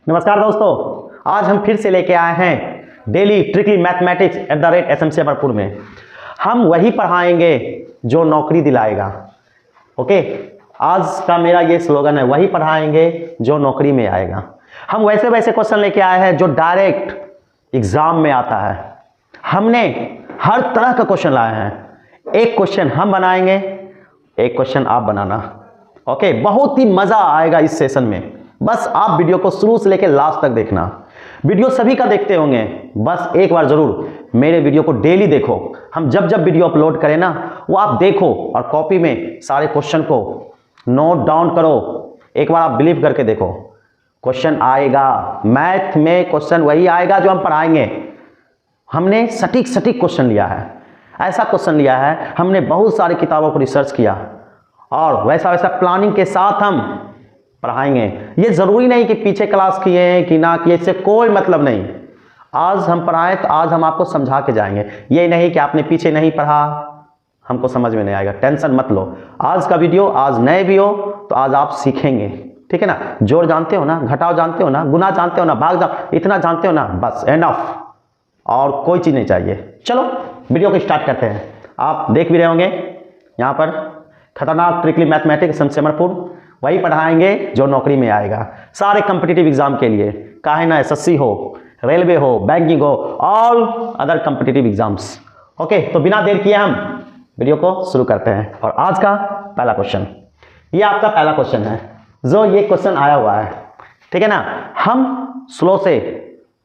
नमस्कार दोस्तों, आज हम फिर से लेके आए हैं daily tricky mathematics @SMC Amarpur में। हम वही पढ़ाएंगे जो नौकरी दिलाएगा। ओके, आज का मेरा ये स्लोगन है, वही पढ़ाएंगे जो नौकरी में आएगा। हम वैसे वैसे क्वेश्चन लेके आए हैं जो डायरेक्ट एग्जाम में आता है। हमने हर तरह का क्वेश्चन लाए हैं। एक क्वेश्चन हम बनाएंगे, एक क्वेश्चन आप बनाना। ओके, बहुत ही मजा आएगा इस सेशन में। बस आप वीडियो को शुरू से लेकर लास्ट तक देखना। वीडियो सभी का देखते होंगे, बस एक बार जरूर मेरे वीडियो को डेली देखो। हम जब जब वीडियो अपलोड करें ना, वो आप देखो और कॉपी में सारे क्वेश्चन को नोट डाउन करो। एक बार आप बिलीव करके देखो, क्वेश्चन आएगा। मैथ में क्वेश्चन वही आएगा जो हम पढ़ाएंगे। हमने सटीक सटीक क्वेश्चन लिया है। ऐसा क्वेश्चन लिया है, हमने बहुत सारी किताबों को रिसर्च किया और वैसा वैसा प्लानिंग के साथ हम पढ़ाएंगे। ये जरूरी नहीं कि पीछे क्लास किए हैं कि ना किए, इससे कोई मतलब नहीं। आज हम पढ़ाएं तो आज हम आपको समझा के जाएंगे। ये नहीं कि आपने पीछे नहीं पढ़ा, हमको समझ में नहीं आएगा। टेंशन मत लो, आज का वीडियो आज नए भी हो तो आज आप सीखेंगे। ठीक है ना? जोड़ जानते हो ना, घटाव जानते हो ना, गुना जानते हो ना, भाग जाओ, इतना जानते हो ना, बस एनफ, और कोई चीज नहीं चाहिए। चलो वीडियो को स्टार्ट करते हैं। आप देख भी रहे होंगे यहाँ पर खतरनाक ट्रिकली मैथमेटिक्स SMC अमरपुर, वही पढ़ाएंगे जो नौकरी में आएगा। सारे कॉम्पिटिटिव एग्जाम के लिए, चाहे ना SSC हो, रेलवे हो, बैंकिंग हो, all other competitive exams. Okay, तो बिना देर किए हम वीडियो को शुरू करते हैं। और आज का पहला क्वेश्चन, ये आपका पहला क्वेश्चन है जो ये क्वेश्चन आया हुआ है। ठीक है ना? हम स्लो से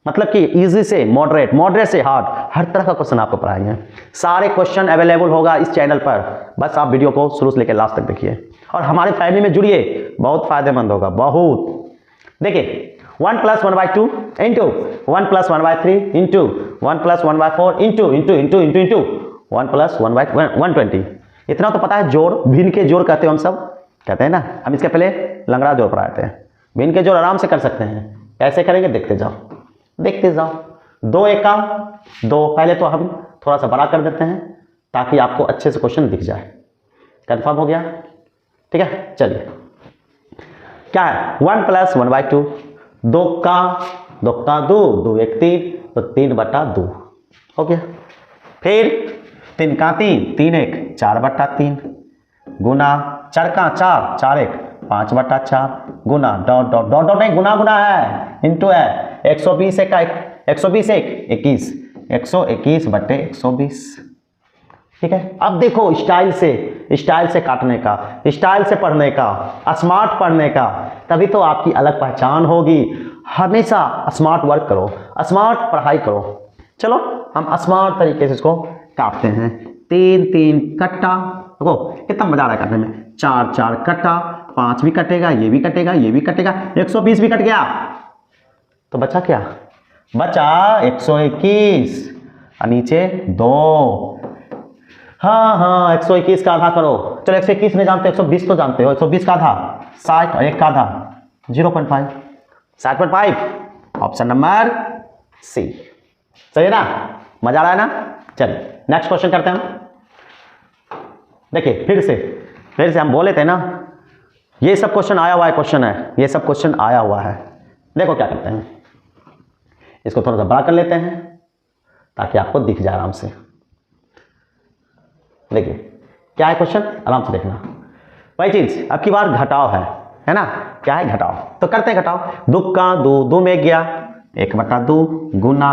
मतलब कि इजी से मॉडरेट, मॉडरेट से हार्ड, हर तरह का क्वेश्चन आपको पढ़ाएंगे। सारे क्वेश्चन अवेलेबल होगा इस चैनल पर। बस आप वीडियो को शुरू से लेकर लास्ट तक देखिए और हमारे फैमिली में जुड़िए, बहुत फायदेमंद होगा। बहुत देखिए, 1 + 1/2 इंटू 1 + 1/3 इंटू 1 + 1/4 इंटू 1 + 1/120। इतना तो पता है। जोड़, भिन्न के जोड़ कहते हो हम सब, कहते हैं ना। हम इसके पहले लंगड़ा जोड़ पढ़ाते हैं। भिन्न के जोड़ आराम से कर सकते हैं। कैसे करेंगे देखते जाओ, देखते जाओ। 2 × 1 2। पहले तो हम थोड़ा सा बड़ा कर देते हैं ताकि आपको अच्छे से क्वेश्चन दिख जाए। कंफर्म हो गया? ठीक है, चलिए। क्या है? 1 + 1/2, 2 × 2 2 × 1 3, तो 3/2 हो गया। फिर 3 × 3 3 × 1 4/3 गुना 4 × 4 4 × 1 5/4 गुना डॉट डॉट डॉट डॉट नहीं, गुना गुना है, इंटू है। 120 × 1 120 × 1 21 121/120। ठीक है? अब देखो, स्टाइल से काटने का, स्टाइल से पढ़ने का, स्मार्ट पढ़ने का, तभी तो आपकी अलग पहचान होगी। हमेशा स्मार्ट वर्क करो, स्मार्ट पढ़ाई करो। चलो हम स्मार्ट तरीके से इसको काटते हैं। 3 3 कट्टा, देखो कितना मजा आ रहा है काटने में। 4 4 कट्टा, 5 भी कटेगा, ये भी कटेगा, ये भी कटेगा, 120 भी कट गया। तो बचा क्या? बचा 121 और नीचे 2। हाँ 121 का आधा करो। चलो 121 नहीं जानते, 120 तो जानते हो। 120 का आधा 60 और 1 का आधा 0.5, 60.5। ऑप्शन नंबर सी सही है ना? मजा आ रहा है ना? चलिए नेक्स्ट क्वेश्चन करते हैं। देखिए फिर से हम बोले थे ना, ये सब क्वेश्चन आया हुआ है, क्वेश्चन है, ये सब क्वेश्चन आया हुआ है। देखो क्या करते हैं, इसको थोड़ा सा बड़ा कर लेते हैं ताकि आपको दिख जाए आराम से। देखिए क्या है क्वेश्चन, आराम से देखना। वही चीज अब की बार घटाव है ना? क्या है? घटाव। तो करते हैं घटाव। 2 × 2 2 में 1 गया, 1/2 गुना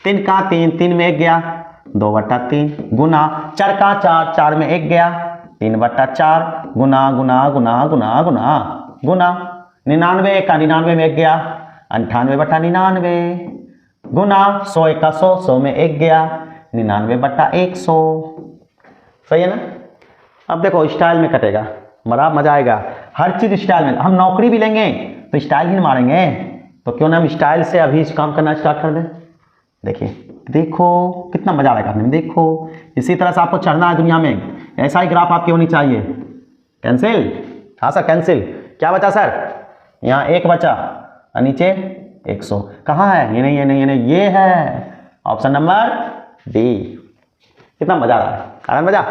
3 × 3 3 में 1 गया, 2/3 गुना 4 × 4 4 में 1 गया, 3/4 गुना गुना गुना गुना गुना गुना 99 का 99 में 1 गया, 98/99 गुना 100 का 100 100 में 1 गया, 99/100। सही है ना? अब देखो स्टाइल में कटेगा, बड़ा मजा आएगा। हर चीज स्टाइल में। हम नौकरी भी लेंगे तो स्टाइल ही मारेंगे, तो क्यों ना हम स्टाइल से अभी इस काम करना स्टार्ट कर दें। देखिए देखो कितना मजा आ रहा है करने में। देखो इसी तरह से आपको चढ़ना है दुनिया में। ऐसा ही ग्राफ आपकी होनी चाहिए। कैंसिल? हाँ सर कैंसिल। क्या बचा सर? यहाँ 1 बचा और नीचे 100। कहाँ है? ये नहीं, ये नहीं, ये नहीं, ये है ऑप्शन नंबर डी। कितना मजा आ रहा है? आ रहा है मजा?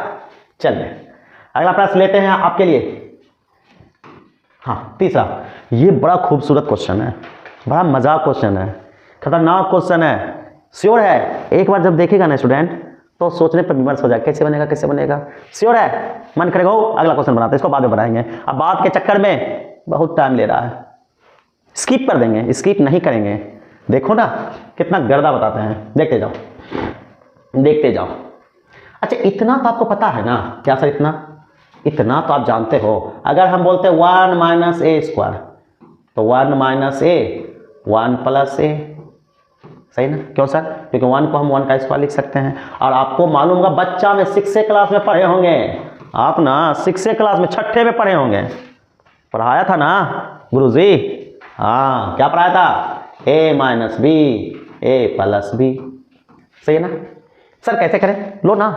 चलिए अगला प्रश्न लेते हैं आपके लिए। हाँ तीसरा, ये बड़ा खूबसूरत क्वेश्चन है। बड़ा मजाक क्वेश्चन है, खतरनाक क्वेश्चन है। श्योर है? एक बार जब देखेगा ना स्टूडेंट तो सोचने पर विमर्श हो जाए कैसे बनेगा कैसे बनेगा। श्योर है? मन करेगा हो अगला क्वेश्चन बनाते, इसको बाद में बनाएंगे। अब बात के चक्कर में बहुत टाइम ले रहा है, स्किप कर देंगे, स्किप नहीं करेंगे। देखो ना कितना गर्दा बताते हैं, देखते जाओ देखते जाओ। अच्छा इतना तो आपको पता है ना, क्या सर इतना तो आप जानते हो। अगर हम बोलते हैं 1 माइनस ए स्क्वायर तो 1 माइनस ए 1 प्लस ए, सही ना? क्यों सर? क्योंकि 1 को हम 1 का स्क्वायर लिख सकते हैं। और आपको मालूम होगा बच्चा में 6 क्लास में पढ़े होंगे आप ना, 6 क्लास में 6ठे में पढ़े होंगे, पढ़ाया था ना गुरुजी? हाँ क्या पढ़ाया था? ए माइनस बी ए प्लस बी, सही है ना? सर कैसे करें? लो ना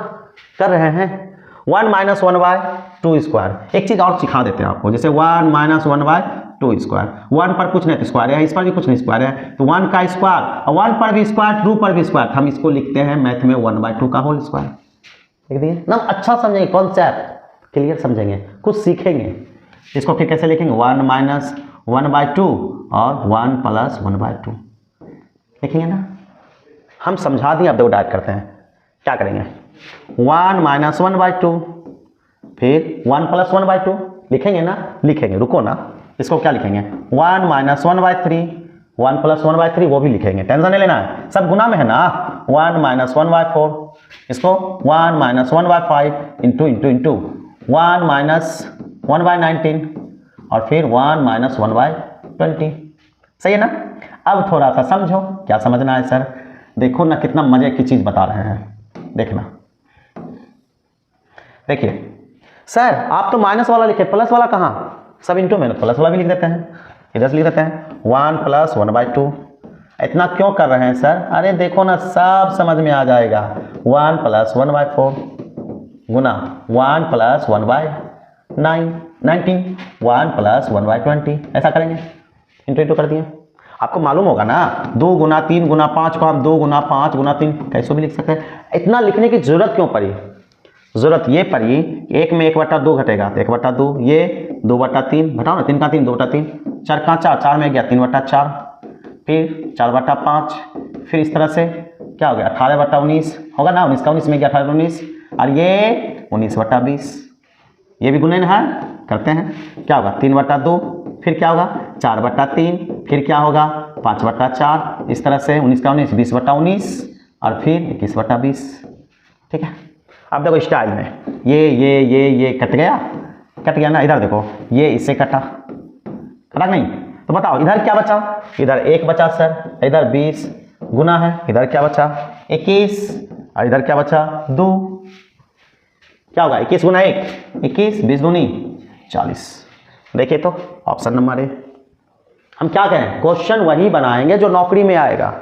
कर रहे हैं। 1 माइनस 1 बाय 2 स्क्वायर। एक चीज़ और सिखा देते हैं आपको, जैसे 1 माइनस 1 बाय 2 स्क्वायर। 1 पर कुछ नहीं तो स्क्वायर है, इस पर भी कुछ नहीं स्क्वायर है, तो 1 का स्क्वायर, और 1 पर भी स्क्वायर 2 पर भी स्क्वायर, हम इसको लिखते हैं मैथ में 1/2 का होल स्क्वायर। देख दिए ना? अच्छा समझेंगे, कॉन्सेप्ट क्लियर समझेंगे, कुछ सीखेंगे। इसको फिर कैसे लिखेंगे? 1 माइनस 1/2 और 1 प्लस 1/2 लिखेंगे ना? हम समझा दिए, अब दो डायरेक्ट करते हैं। क्या करेंगे? 1 माइनस 1/2 फिर 1 प्लस 1/2 लिखेंगे ना? लिखेंगे, रुको ना। इसको क्या लिखेंगे? 1 माइनस 1/3 1 प्लस 1/3 वो भी लिखेंगे, टेंशन नहीं लेना है, सब गुना में है ना। 1 माइनस 1/4, इसको 1 माइनस 1/5 इंटू 1 माइनस 1/19 और फिर 1 माइनस 1/20, सही है ना? अब थोड़ा सा समझो, क्या समझना है सर? देखो ना कितना मजे की चीज बता रहे हैं, देखना। देखिए सर आप तो माइनस वाला लिखे, प्लस वाला कहाँ? सब इंटू में, प्लस वाला भी लिख देते हैं, इधर से लिख देते हैं 1 प्लस 1/2। इतना क्यों कर रहे हैं सर? अरे देखो ना सब समझ में आ जाएगा। 1 प्लस 1/4 गुना 1 प्लस 1/19 1 प्लस 1/20, ऐसा करेंगे, इंटू कर दिए। आपको मालूम होगा ना 2 गुना 3 गुना 5 को हम 2 गुना 5 गुना 3 कैसे भी लिख सकते हैं। इतना लिखने की जरूरत क्यों पड़ी? जरूरत ये पड़ी, एक में 1/2 घटेगा तो 1/2, ये 2/3 घटाओ ना, 3 का 3 2/3, 4 का 4, 4 में गया 3/4, फिर 4/5, फिर इस तरह से क्या हो गया 18/19 होगा ना, 19 का 19 में गया 18/19, और ये 19/20, ये भी गुणन है करते हैं, क्या होगा 3/2, फिर क्या होगा 4/3, फिर क्या होगा 5/4, इस तरह से 19 का 19 20/19 और फिर 21/20। ठीक है, अब देखो स्टाइल में ये कट गया ना, इधर देखो ये इससे कटा नहीं, तो बताओ इधर क्या बचा? इधर 1 बचा सर, इधर 20 गुना है, इधर क्या बचा 21 और इधर क्या बचा 2, क्या होगा 21 गुना 1 21, 20 दूनी 40। देखिए तो ऑप्शन नंबर ए। हम क्या कहें? क्वेश्चन वही बनाएंगे जो नौकरी में आएगा,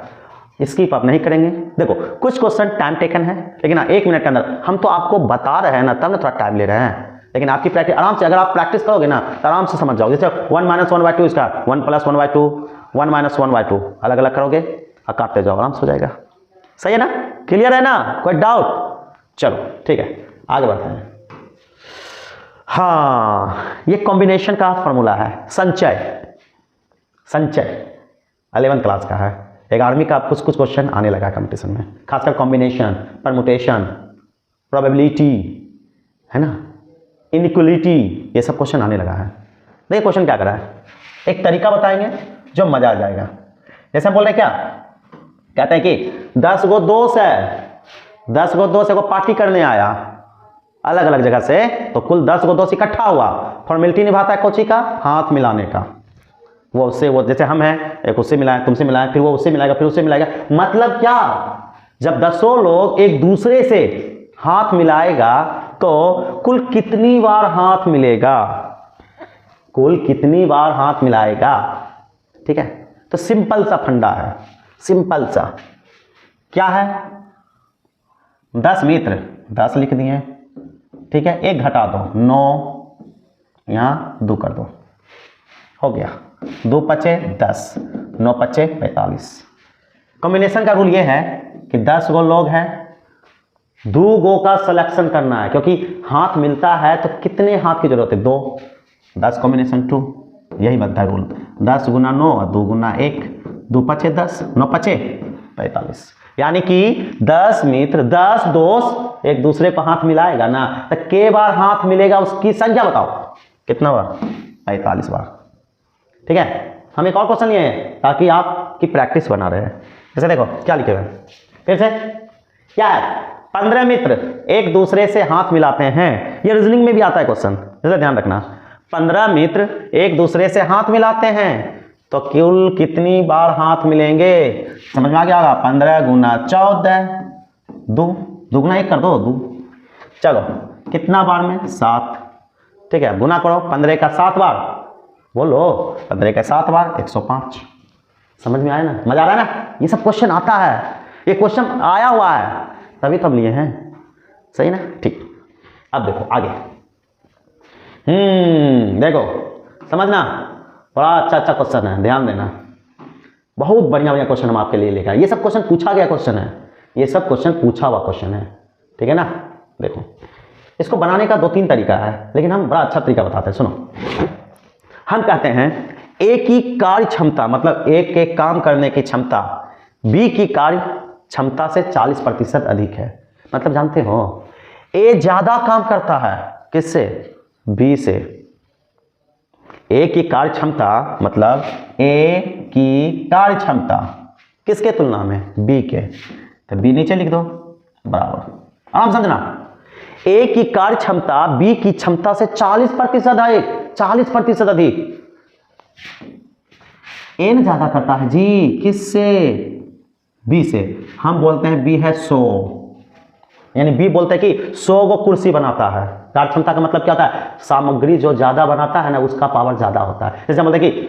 स्किप आप नहीं करेंगे। देखो कुछ क्वेश्चन टाइम टेकन है, लेकिन 1 मिनट के अंदर हम तो आपको बता रहे हैं ना, तब ना थोड़ा टाइम ले रहे हैं, लेकिन आपकी प्रैक्टिस आराम से, अगर आप प्रैक्टिस करोगे ना तो आराम से समझ जाओगे। जैसे 1 माइनस 1/2 इसका 1 प्लस 1/2 1 माइनस 1/2 अलग अलग करोगे और काटते जाओ, आराम से हो जाएगा। सही है ना? क्लियर है ना? कोई डाउट? चलो ठीक है आगे बढ़ते हैं। हाँ ये कॉम्बिनेशन का फॉर्मूला है, संचय 11th क्लास का है। एक आर्मी का कुछ क्वेश्चन आने लगा कंपटीशन में, खासकर कॉम्बिनेशन, परमुटेशन, प्रोबेबिलिटी है ना, इनइक्वलिटी, ये सब क्वेश्चन आने लगा है। देखिए क्वेश्चन क्या कर रहा है, एक तरीका बताएंगे जो मजा आ जाएगा। जैसे हम बोल रहे हैं क्या, कहते हैं कि 10 गो दोस्त है, 10 गो दोस्त को पार्टी करने आया अलग अलग जगह से, तो कुल 10 गो दोस्त इकट्ठा हुआ, फॉर्मेलिटी निभाता है कोची का, हाथ मिलाने का। वो उससे, वो जैसे हम हैं, एक उससे मिलाए तुमसे मिलाए, फिर वो उससे मिलाएगा, फिर उससे मिलाएगा। मतलब क्या, जब 10 लोग एक दूसरे से हाथ मिलाएगा तो कुल कितनी बार हाथ मिलेगा, कुल कितनी बार हाथ मिलाएगा। ठीक है, तो सिंपल सा फंडा है, सिंपल सा क्या है, 10 मित्र 10 लिख दिए, ठीक है, 1 घटा दो 9, यहां 2 कर दो, हो गया 2 पचे 10, 9 पचे 45। कॉम्बिनेशन का रूल ये है कि 10 गो लोग हैं, 2 गो का सिलेक्शन करना है, क्योंकि हाथ मिलता है तो कितने हाथ की जरूरत है, 2, 10 कॉम्बिनेशन 2, यही बनता है रूल। 10 गुना 9 और 2 गुना 1, 2 पचे 10, 9 पचे 45, यानी कि 10 मित्र 10 दोस्त एक दूसरे को हाथ मिलाएगा ना, तो के बार हाथ मिलेगा उसकी संख्या बताओ, कितना बार? 45 बार। ठीक है, हम एक और क्वेश्चन लिए हैं ताकि आपकी प्रैक्टिस बना रहे हैं। जैसे देखो क्या लिखे हुए हैं, फिर से क्या है, 15 मित्र एक दूसरे से हाथ मिलाते हैं। ये रीजनिंग में भी आता है क्वेश्चन, जैसे ध्यान रखना। 15 मित्र एक दूसरे से हाथ मिलाते हैं तो कुल कितनी बार हाथ मिलेंगे? समझ में आ गया होगा। 15 गुना 14, 2 गुना 1 कर दो 2, चलो कितना बार में? 7। ठीक है, गुना करो 15 का 7 बार, बोलो 15 का 7 बार 105। समझ में आया ना, मजा आ रहा है ना? ये सब क्वेश्चन आता है, ये क्वेश्चन आया हुआ है तभी तब लिए हैं, सही ना? ठीक, अब देखो आगे। देखो समझना, बड़ा अच्छा क्वेश्चन है, ध्यान देना। बहुत बढ़िया क्वेश्चन हम आपके लिए लेकर आए। ये सब क्वेश्चन पूछा गया क्वेश्चन है, ये सब क्वेश्चन पूछा हुआ क्वेश्चन है। ठीक है ना? देखो इसको बनाने का 2-3 तरीका है, लेकिन हम बड़ा अच्छा तरीका बताते हैं। सुनो, हम कहते हैं ए की कार्य क्षमता, मतलब ए के काम करने की क्षमता बी की कार्य क्षमता से 40% अधिक है। मतलब जानते हो ए ज्यादा काम करता है किससे? बी से। ए की कार्य क्षमता मतलब ए की कार्य क्षमता किसके तुलना में? बी के। तो बी नीचे लिख दो बराबर, आराम समझना। ए की कार्य क्षमता बी की क्षमता से 40% अधिक, 40% अधिक। ए ने ज्यादा करता है जी, किससे? बी से। हम बोलते हैं बी है 100, यानी बी बोलते हैं कि 100 को कुर्सी बनाता है। कार्य क्षमता का मतलब क्या होता है? सामग्री जो ज्यादा बनाता है ना, उसका पावर ज्यादा होता है। जैसे बोलते हैं कि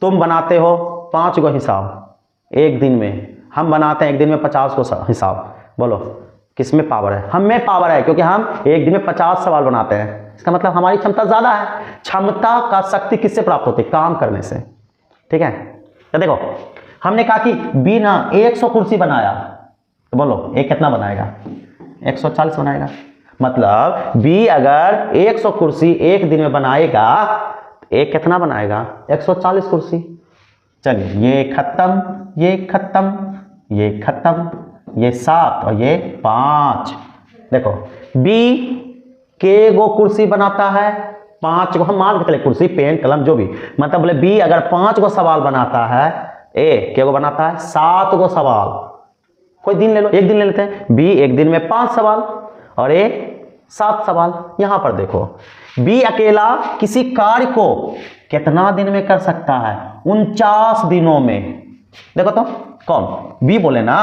तुम बनाते हो 5 गो हिसाब एक दिन में, हम बनाते हैं एक दिन में 50 गो हिसाब। बोलो किसमें पावर है? हम में पावर है, क्योंकि हम एक दिन में 50 सवाल बनाते हैं। इसका मतलब हमारी क्षमता ज्यादा है। क्षमता का शक्ति किससे प्राप्त होती है? काम करने से। ठीक है, तो देखो हमने कहा कि बी ना 100 कुर्सी बनाया, तो बोलो ए कितना बनाएगा? 140 बनाएगा। मतलब बी अगर 100 कुर्सी एक दिन में बनाएगा, ए कितना बनाएगा? 140 कुर्सी। चलिए ये खत्म, ये खत्म, ये खत्म, ये 7 और ये 5। देखो बी के गो कुर्सी बनाता है? 5 गो। हम मान के चले कुर्सी, पेन, कलम जो भी, मतलब बोले बी अगर 5 गो सवाल बनाता है, ए के गो बनाता है? 7 गो सवाल। कोई दिन ले लो, एक दिन ले लेते हैं। बी एक दिन में 5 सवाल और ए 7 सवाल। यहां पर देखो बी अकेला किसी कार्य को कितना दिन में कर सकता है? 49 दिनों में। देखो तो कौन? बी बोले ना,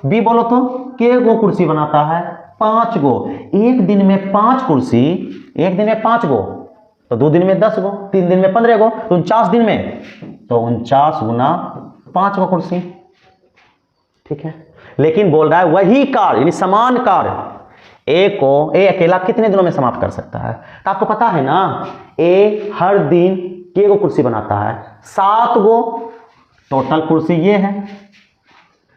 बी बोलो तो के गो कुर्सी बनाता है? 5 गो। एक दिन में 5 कुर्सी, एक दिन में 5 गो, तो 2 दिन में 10 गो, 3 दिन में 15 गो, तो 49 दिन में, तो 49 गुना 5 गो कुर्सी। ठीक है, लेकिन बोल रहा है वही कार्य यानी समान कार्य ए अकेला कितने दिनों में समाप्त कर सकता है? तो आपको पता है ना, ए हर दिन के गो कुर्सी बनाता है? 7 गो। टोटल कुर्सी ये है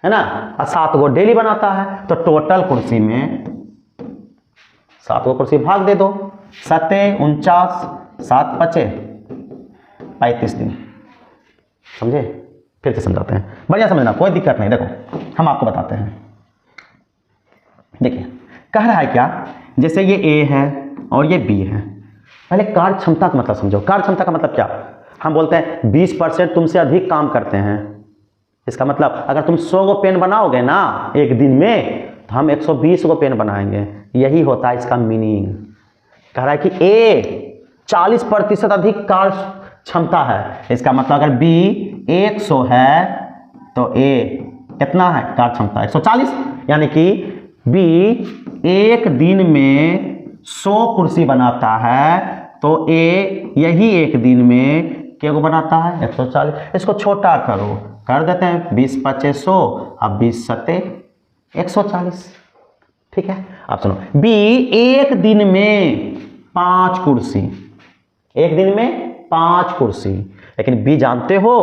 ना, और 7 गो डेली बनाता है, तो टोटल कुर्सी में 7 गो कुर्सी भाग दे दो, 7 49, 7 5 35 दिन। समझे? फिर से समझाते हैं, बढ़िया समझना, कोई दिक्कत नहीं। देखो हम आपको बताते हैं। देखिए कह रहा है क्या, जैसे ये ए है और ये बी है। पहले कार्य क्षमता का मतलब समझो। कार्य क्षमता का मतलब क्या? हम बोलते हैं 20% तुमसे अधिक काम करते हैं। इसका मतलब अगर तुम 100 गो पेन बनाओगे ना एक दिन में, तो हम 120 गो पेन बनाएंगे। यही होता है इसका मीनिंग। कह रहा है कि ए 40% अधिक कार्य क्षमता है। इसका मतलब अगर बी 100 है तो ए कितना है कार्य क्षमता? 140। यानी कि बी एक दिन में 100 कुर्सी बनाता है, तो ए यही एक दिन में क्या को बनाता है? 140। इसको छोटा करो, कर देते हैं 20 5 100, अब 20 7 140। ठीक है, आप सुनो, बी एक दिन में 5 कुर्सी, एक दिन में 5 कुर्सी, लेकिन बी जानते हो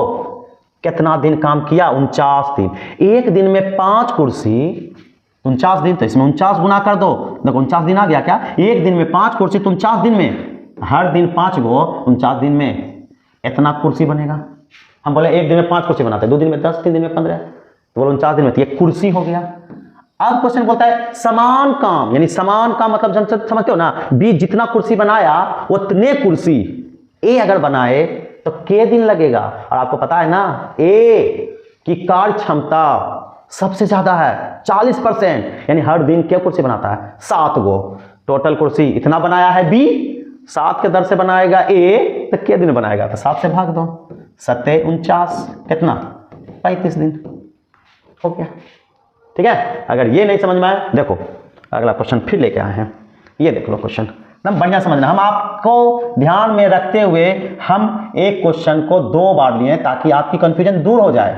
कितना दिन काम किया? 49 दिन। एक दिन में 5 कुर्सी, 49 दिन, तो इसमें 49 गुना कर दो। देखो 49 दिन आ गया क्या? एक दिन में 5 कुर्सी, तो 49 दिन में, हर दिन 5 गो, 49 दिन में इतना कुर्सी बनेगा। हम बोले एक दिन में 5 कुर्सी बनाते हैं, 2 दिन में 10, 3 दिन में 15, तो बोलो 49 दिन में, तो ये कुर्सी हो गया। अब क्वेश्चन बोलता है समान काम, यानी समान काम मतलब समझते हो ना, बी जितना कुर्सी बनाया उतने कुर्सी ए अगर बनाए तो के दिन लगेगा। और आपको पता है ना ए की कार्य क्षमता सबसे ज्यादा है 40%, यानी हर दिन क्या कुर्सी बनाता है 7 गो। टोटल कुर्सी इतना बनाया है बी, 7 के दर से बनाएगा ए, तो क्या दिन बनाएगा, तो 7 से भाग दो, 7 49 कितना 35 दिन हो गया। ठीक है, अगर ये नहीं समझ में आए देखो अगला क्वेश्चन फिर लेके आए हैं, ये देख लो क्वेश्चन एकदम बढ़िया समझना। हम आपको ध्यान में रखते हुए हम एक क्वेश्चन को 2 बार लिए ताकि आपकी कंफ्यूजन दूर हो जाए,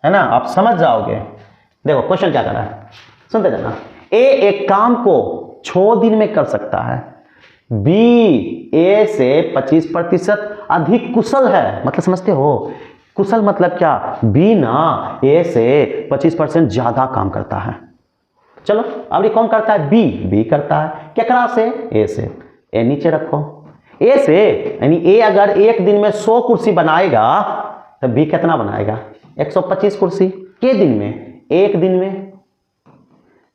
है ना, आप समझ जाओगे। देखो क्वेश्चन क्या कर रहा है, सुनते जाना। ए एक काम को 6 दिन में कर सकता है, बी ए से 25% अधिक कुशल है, मतलब समझते हो कुशल मतलब क्या, बी ना ए से 25% ज्यादा काम करता है। चलो अब ये कौन करता है, बी करता है, क्या से, ए से, ए नीचे रखो, ए से, यानी ए अगर एक दिन में 100 कुर्सी बनाएगा तो बी कितना बनाएगा 125 कुर्सी के दिन में, एक दिन में,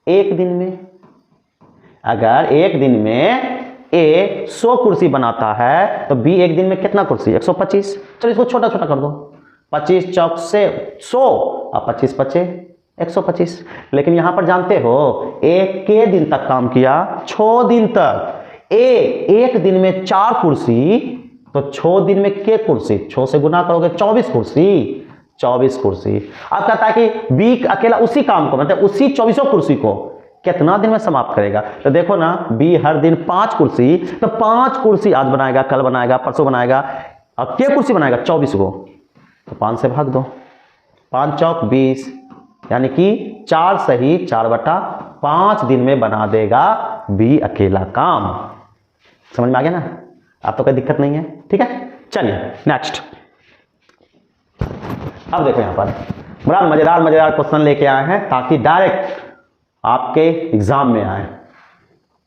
एक दिन में। अगर एक दिन में ए 100 कुर्सी बनाता है तो बी एक दिन में कितना कुर्सी 125। चलो इसको छोटा छोटा कर दो, 25 चौक से 100 और 25 पचे 125। लेकिन यहां पर जानते हो एक के दिन तक काम किया, 6 दिन तक। ए एक दिन में 4 कुर्सी तो 6 दिन में के कुर्सी, 6 से गुना करोगे 24 कुर्सी, 24 कुर्सी। अब कहता है कि बी अकेला उसी काम को मतलब उसी 24 कुर्सी को कितना दिन में समाप्त करेगा। तो देखो ना बी हर दिन 5 कुर्सी, तो 5 कुर्सी आज बनाएगा, कल बनाएगा, परसों बनाएगा, और के कुर्सी बनाएगा 24 को, तो 5 से भाग दो, 5 चौक 20, यानी कि 4 सही 4/5 दिन में बना देगा बी अकेला काम। समझ में आ गया ना, आप तो कोई दिक्कत नहीं है। ठीक है, चलिए नेक्स्ट। अब देखो यहां पर बड़ा मजेदार क्वेश्चन लेके आए हैं ताकि डायरेक्ट आपके एग्जाम में आए।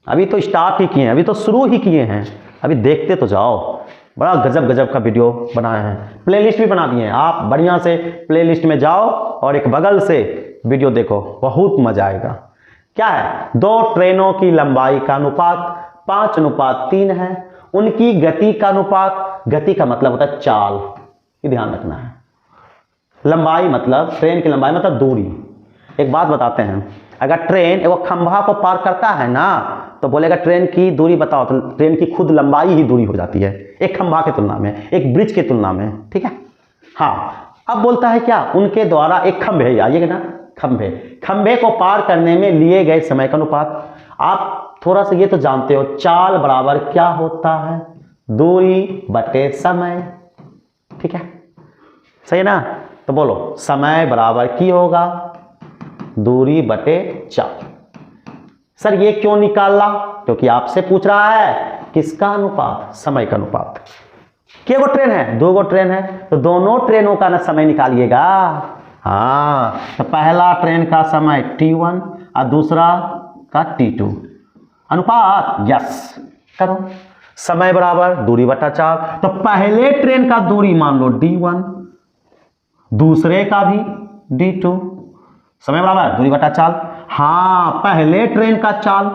अभी तो स्टार्ट ही किए हैं, अभी तो शुरू ही किए हैं, अभी देखते तो जाओ। बड़ा गजब का वीडियो बनाए हैं, प्लेलिस्ट भी बना दिए हैं, आप बढ़िया से प्लेलिस्ट में जाओ और एक बगल से वीडियो देखो, बहुत मजा आएगा। क्या है, 2 ट्रेनों की लंबाई का अनुपात 5:3 है, उनकी गति का अनुपात, गति का मतलब होता है चाल, ये ध्यान रखना है। लंबाई मतलब ट्रेन की लंबाई मतलब दूरी। एक बात बताते हैं, अगर ट्रेन एक खंभा को पार करता है ना तो बोलेगा ट्रेन की दूरी बताओ, तो ट्रेन की खुद लंबाई ही दूरी हो जाती है एक खंभा के तुलना में, एक ब्रिज के तुलना में। ठीक है, हाँ। अब बोलता है क्या, उनके द्वारा एक खंभे, आइएगा ना, खंभे को पार करने में लिए गए समय का अनुपात। आप थोड़ा सा ये तो जानते हो, चाल बराबर क्या होता है, दूरी बटे समय। ठीक है, सही है ना, तो बोलो समय बराबर की होगा दूरी बटे चाल। सर ये क्यों निकाला, क्योंकि आपसे पूछ रहा है किसका अनुपात, समय का अनुपात। क्या वो ट्रेन है, 2 ट्रेन है, तो दोनों ट्रेनों का ना समय निकालिएगा। हाँ, तो पहला ट्रेन का समय T1 और दूसरा का T2, अनुपात यस करो, समय बराबर दूरी बटा चाल। तो पहले ट्रेन का दूरी मान लो D1, दूसरे का भी D2, समय बराबर दूरी बटा चाल। हाँ, पहले ट्रेन का चाल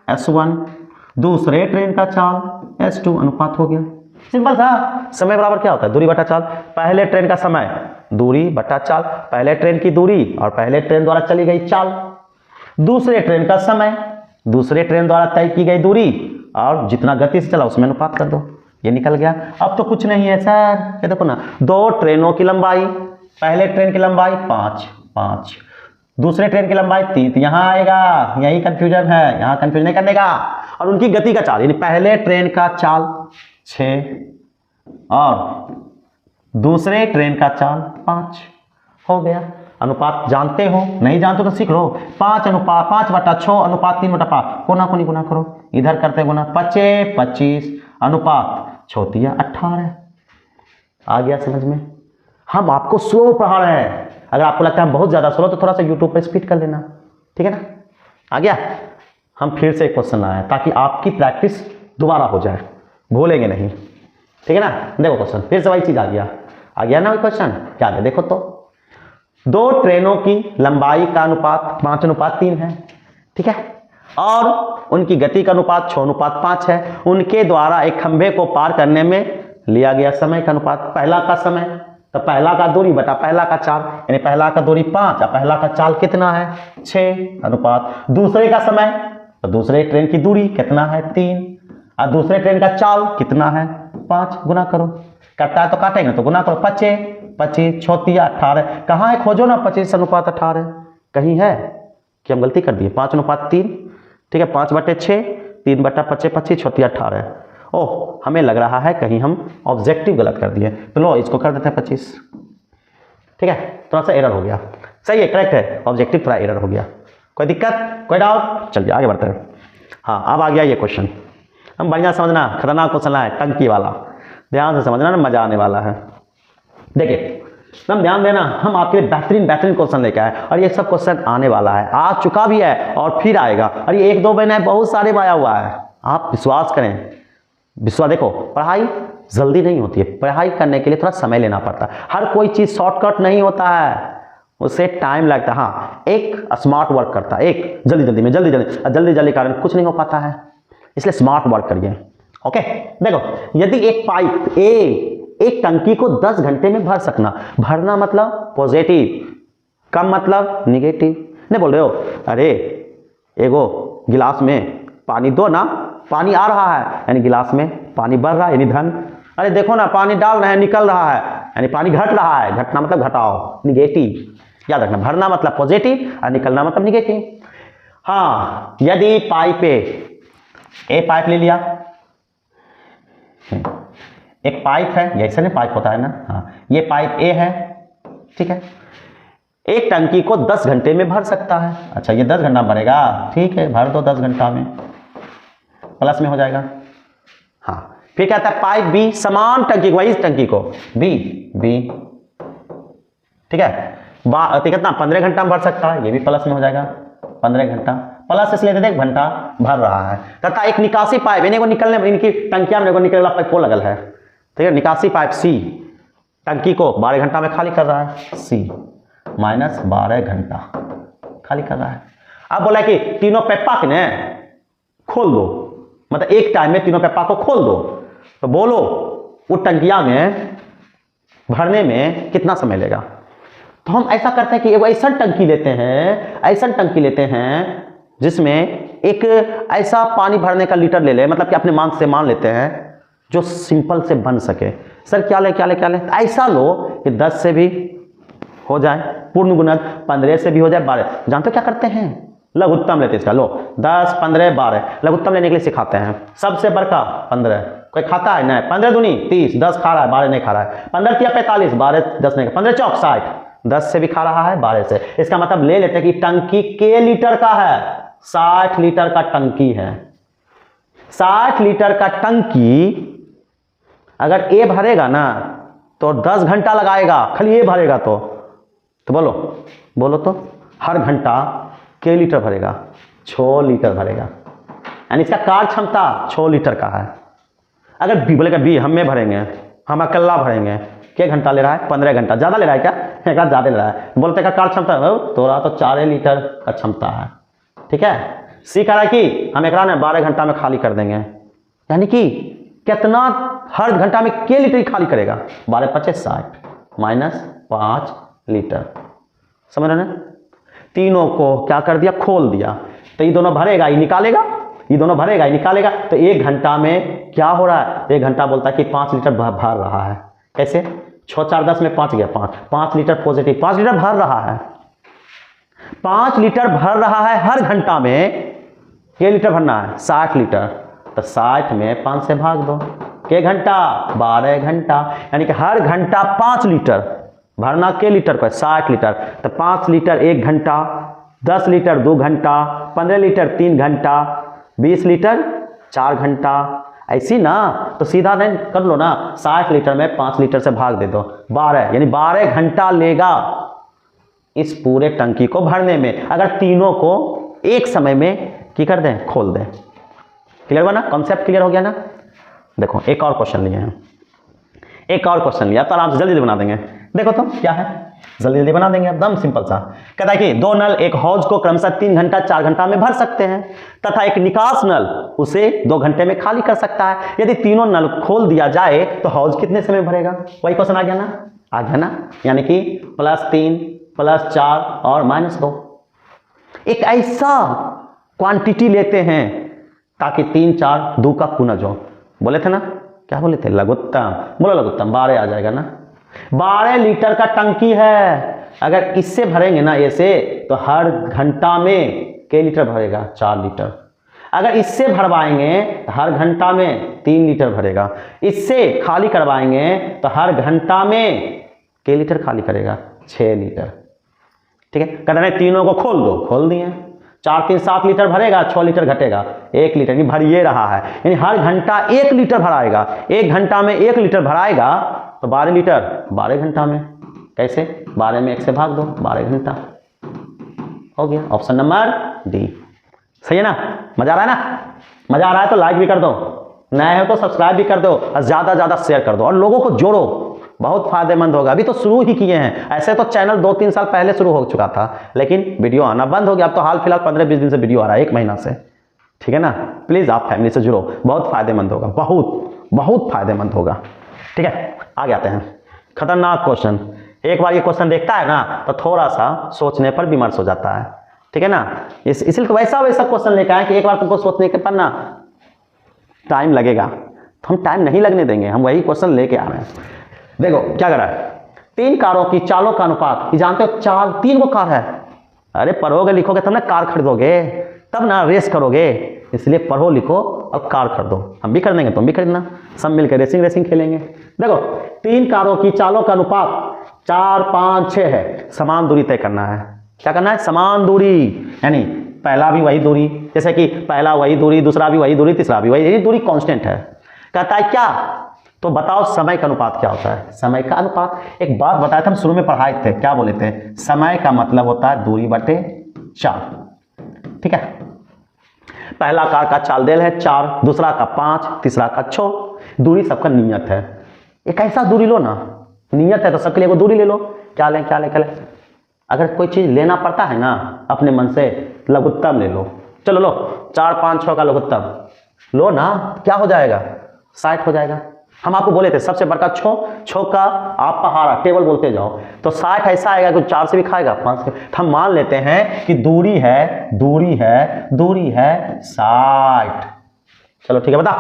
S1, दूसरे ट्रेन का चाल S2, अनुपात हो गया। सिंपल था, समय बराबर क्या होता है दूरी बटा चाल। पहले ट्रेन का समय दूरी बटा चाल, पहले ट्रेन की दूरी और पहले ट्रेन द्वारा चली गई चाल, दूसरे ट्रेन का समय दूसरे ट्रेन द्वारा तय की गई दूरी और जितना गति से चला उसमें अनुपात कर दो, ये निकल गया। अब तो कुछ नहीं है सर, ये देखो ना, 2 ट्रेनों की लंबाई, पहले ट्रेन की लंबाई 5, दूसरे ट्रेन की लंबाई 3, यहां आएगा, यही कंफ्यूजन है, यहां कंफ्यूजन नहीं करने का। और उनकी गति का चाल, यानी पहले ट्रेन का चाल 6 और दूसरे ट्रेन का चाल 5 हो गया। अनुपात जानते हो, नहीं जानते तो सीख लो। 5/6 अनुपात 3/5, कोना कोनी गुना करो, इधर करते गुना, 5 25 अनुपात 6 18। आ गया समझ में। हम आपको स्लो पढ़ा रहे हैं, अगर आपको लगता है बहुत ज्यादा स्लो तो थोड़ा सा यूट्यूब पर स्पीड कर लेना, ठीक है ना। आ गया, हम फिर से एक क्वेश्चन लाए ताकि आपकी प्रैक्टिस दोबारा हो जाए, भूलेंगे नहीं, ठीक है ना। देखो क्वेश्चन फिर से वही चीज आ गया। आ गया ना क्वेश्चन? क्या है देखो तो, दो ट्रेनों की लंबाई का अनुपात 5:3 है, ठीक है, और उनकी गति का अनुपात 6:5 है। उनके द्वारा एक खंभे को पार करने में लिया गया समय का अनुपात, पहला का समय तो पहला का दूरी बटा पहला का चाल, यानी पहला का दूरी 5 और पहला का चाल कितना है 6 अनुपात दूसरे का समय, तो दूसरे ट्रेन की दूरी कितना है 3 और दूसरे ट्रेन का चाल कितना है 5, गुना करो, कटता है तो काटेंगे तो गुना करो, 25 6 18, कहाँ है खोजो ना 25:18, कहीं है कि हम गलती कर दिए 5:3, ठीक है, 5/6 3/25 25 6 18, ओह हमें लग रहा है कहीं हम ऑब्जेक्टिव गलत कर दिए, तो लो इसको कर देते हैं 25, ठीक है, थोड़ा सा एरर हो गया, सही है करेक्ट है, ऑब्जेक्टिव थोड़ा एरर हो गया, कोई दिक्कत कोई डाउट? चलिए आगे बढ़ते हैं। हाँ अब आ गया ये क्वेश्चन, हम बढ़िया समझना, खतरनाक क्वेश्चन है टंकी वाला, ध्यान से समझना ना, मजा आने वाला है। देखिए हम ध्यान देना, हम आपके लिए बेहतरीन क्वेश्चन लेके आए और ये सब क्वेश्चन आने वाला है, आ चुका भी है और फिर आएगा, और ये 1-2 महीने बहुत सारे में आया हुआ है, आप विश्वास करें, विश्वास, देखो पढ़ाई जल्दी नहीं होती है, पढ़ाई करने के लिए थोड़ा समय लेना पड़ता है, हर कोई चीज़ शॉर्टकट नहीं होता है, उससे टाइम लगता है। हाँ एक स्मार्ट वर्क करता है, एक जल्दी कारण कुछ नहीं हो पाता है, इसलिए स्मार्ट वर्क करिए। ओके देखो, यदि एक पाइप एक टंकी को 10 घंटे में भर सकना, भरना मतलब पॉजिटिव, कम मतलब निगेटिव, नहीं बोल रहे हो, अरे एगो गिलास में पानी दो ना, पानी आ रहा है यानी गिलास में पानी बढ़ रहा है यानी धन, अरे देखो ना पानी डाल रहे हैं निकल रहा है यानी पानी घट रहा है, घटना मतलब घटाओ निगेटिव, याद रखना, भरना मतलब पॉजिटिव और निकलना मतलब निगेटिव। हाँ यदि पाइप ए पाइप ले लिया, एक पाइप है, ऐसे नहीं पाइप होता है ना, हाँ ये पाइप ए है, ठीक है, एक टंकी को 10 घंटे में भर सकता है, अच्छा ये 10 घंटा भरेगा, ठीक है भर दो 10 घंटा में, प्लस में हो जाएगा। हाँ फिर कहता है पाइप बी समान टंकी को, वही टंकी को बी ठीक है, कितना 15 घंटा में भर सकता है, ये भी प्लस में हो जाएगा, 15 घंटा प्लस इसलिए दे, 1 घंटा भर रहा है। कहता एक निकासी पाइप, इन्हें को निकलने, इनकी टंकिया में निकलने वाला पाइप को लगल है, ठीक है, निकासी पाइप सी टंकी को 12 घंटा में खाली कर रहा है, सी माइनस 12 घंटा खाली कर रहा है। अब बोला कि तीनों पेप्पा ने खोल दो, मतलब एक टाइम में तीनों पेप्पा को खोल दो, तो बोलो वो टंकिया में भरने में कितना समय लेगा? तो हम ऐसा करते हैं कि एक ऐसा टंकी लेते हैं जिसमें एक ऐसा पानी भरने का लीटर ले ले, मतलब कि अपने मान से मान लेते हैं जो सिंपल से बन सके। सर क्या ले ऐसा लो कि 10 से भी हो जाए पूर्ण गुणज, 15 से भी हो जाए 12, जानते क्या करते हैं, लघुत्तम लेते इसका, लो 10 15 12 लघुत्तम लेने के लिए सिखाते हैं। सबसे बड़का 15, कोई खाता है नहीं, 15 दूनी 30, 10 खा रहा है 12 नहीं खा रहा है, 15 तिया 45, 12 10 नहीं, 15 चौक 60, 10 से भी खा रहा है 12 से, इसका मतलब ले लेते हैं कि टंकी के लीटर का है, 60 लीटर का टंकी है, 60 लीटर का टंकी अगर ए भरेगा ना तो 10 घंटा लगाएगा, खाली ए भरेगा तो बोलो तो हर घंटा के लीटर भरेगा, 6 लीटर भरेगा, यानी इसका कार्य क्षमता 6 लीटर का है। अगर बी बोलेगा बी हम में भरेंगे, हम अकेला भरेंगे, क्या घंटा ले रहा है 15 घंटा, ज़्यादा ले रहा है क्या, एक ज़्यादा ले रहा है, बोलते का कार्य क्षमता तोरा तो 4 लीटर का क्षमता है, ठीक है। सी कह रहा है कि हम एक 12 घंटा में खाली कर देंगे, यानी कि कितना हर घंटा में के लीटर खाली करेगा, 12 25 60 माइनस 5 लीटर, समझ रहे ना। तीनों को क्या कर दिया, खोल दिया, तो ये दोनों भरेगा ये निकालेगा, ये दोनों भरेगा ये निकालेगा, तो 1 घंटा में क्या हो रहा है, 1 घंटा बोलता है कि 5 लीटर भर रहा है। कैसे, 6 4 10 में 5 गया, 5 लीटर पॉजिटिव, 5 लीटर भर रहा है, 5 लीटर भर रहा है हर घंटा में। ये लीटर भरना है 60 लीटर, तो 60 में 5 से भाग दो, के घंटा 12 घंटा, यानी कि हर घंटा 5 लीटर भरना, के लीटर पर 60 लीटर, तो 5 लीटर 1 घंटा, 10 लीटर 2 घंटा, 15 लीटर 3 घंटा, 20 लीटर 4 घंटा, ऐसी ना, तो सीधा नहीं कर लो ना, 60 लीटर में 5 लीटर से भाग दे दो, 12 यानी 12 घंटा लेगा इस पूरे टंकी को भरने में, अगर तीनों को एक समय में की कर दें, खोल दें। क्लियर हुआ ना, कॉन्सेप्ट क्लियर हो गया ना। देखो एक और क्वेश्चन लिए हैं, एक और क्वेश्चन लिया तो आराम से जल्दी बना देंगे। देखो तो क्या है, जल्दी जल्दी बना देंगे, एकदम सिंपल सा। कहता है कि दो नल एक हौज को क्रमशः 3 घंटा 4 घंटा में भर सकते हैं तथा एक निकास नल उसे 2 घंटे में खाली कर सकता है। यदि तीनों नल खोल दिया जाए तो हौज कितने समय में भरेगा? वही क्वेश्चन आ गया ना, आ गया ना, यानी कि +3 +4 और -2। एक ऐसा क्वांटिटी लेते हैं ताकि 3 4 2 का गुणज हो। बोले थे ना, क्या बोले थे? लघुत्तम। बोलो लघुत्तम, 12 आ जाएगा ना। 12 लीटर का टंकी है, अगर इससे भरेंगे ना ऐसे तो हर घंटा में के लीटर भरेगा? 4 लीटर। अगर इससे भरवाएंगे तो हर घंटा में 3 लीटर भरेगा। इससे खाली करवाएंगे तो हर घंटा में के लीटर खाली करेगा? 6 लीटर। ठीक है, कहते हैं तीनों को खोल दो, खोल दिए। 4 3 7 लीटर भरेगा, 6 लीटर घटेगा, 1 लीटर नहीं भर ये रहा है, यानी हर घंटा 1 लीटर भराएगा। 1 घंटा में 1 लीटर भराएगा तो 12 लीटर 12 घंटा में। कैसे? 12 में 1 से भाग दो, 12 घंटा हो गया। ऑप्शन नंबर डी सही है ना? मजा आ रहा है ना? मजा आ रहा है तो लाइक भी कर दो, नए हो तो सब्सक्राइब भी कर दो और ज़्यादा ज़्यादा शेयर कर दो और लोगों को जोड़ो, बहुत फायदेमंद होगा। अभी तो शुरू ही किए हैं, ऐसे तो चैनल 2-3 साल पहले शुरू हो चुका था, लेकिन वीडियो आना बंद हो गया। अब तो हाल फिलहाल 15-20 दिन से वीडियो आ रहा है, 1 महीना से। ठीक है ना? प्लीज़ आप फैमिली से जुड़ो, बहुत फायदेमंद होगा, बहुत फायदेमंद होगा। ठीक है, आगे आते हैं। खतरनाक क्वेश्चन, एक बार ये क्वेश्चन देखता है ना तो थोड़ा सा सोचने पर विमर्श हो जाता है। ठीक है ना? इसलिए तो वैसा क्वेश्चन लेकर आए कि एक बार तुमको सोचने के पर ना टाइम लगेगा, तो हम टाइम नहीं लगने देंगे, हम वही क्वेश्चन लेके आ रहे हैं। देखो क्या कर रहा है, 3 कारों की चालों का अनुपात, ये जानते हो चाल 3 को कार है। अरे पढ़ोगे लिखोगे तब ना कार खरीदोगे, तब ना रेस करोगे, इसलिए पढ़ो लिखो और कार खरीदो। हम भी खरीदेंगे, तुम भी खरीदना, सब मिलकर रेसिंग खेलेंगे। देखो 3 कारों की चालों का अनुपात 4 5 6 है, समान दूरी तय करना है। क्या करना है? समान दूरी, यानी पहला भी वही दूरी, जैसे कि पहला वही दूरी, दूसरा भी वही दूरी, तीसरा भी वही दूरी, कांस्टेंट है। कहता है क्या? तो बताओ समय का अनुपात क्या होता है? समय का अनुपात, एक बात बताया था हम शुरू में पढ़ाए थे, क्या बोले थे? समय का मतलब होता है दूरी बटे चाल। ठीक है, पहला कार का चाल देल है 4, दूसरा का 5, तीसरा का 6। दूरी सबका नियत है, एक ऐसा दूरी लो ना, नियत है तो सबके लिए वो दूरी ले लो। क्या लें? अगर कोई चीज लेना पड़ता है ना अपने मन से, लघुत्तम ले लो। चलो लो 4 5 6 का लघुत्तम लो ना, क्या हो जाएगा? 60 हो जाएगा। हम आपको बोले थे सबसे बड़का छो का आप पहाड़ा टेबल बोलते जाओ, तो 60 ऐसा आएगा कि 4 से भी खाएगा, 5 से। तो हम मान लेते हैं कि दूरी है 60। चलो ठीक है, बता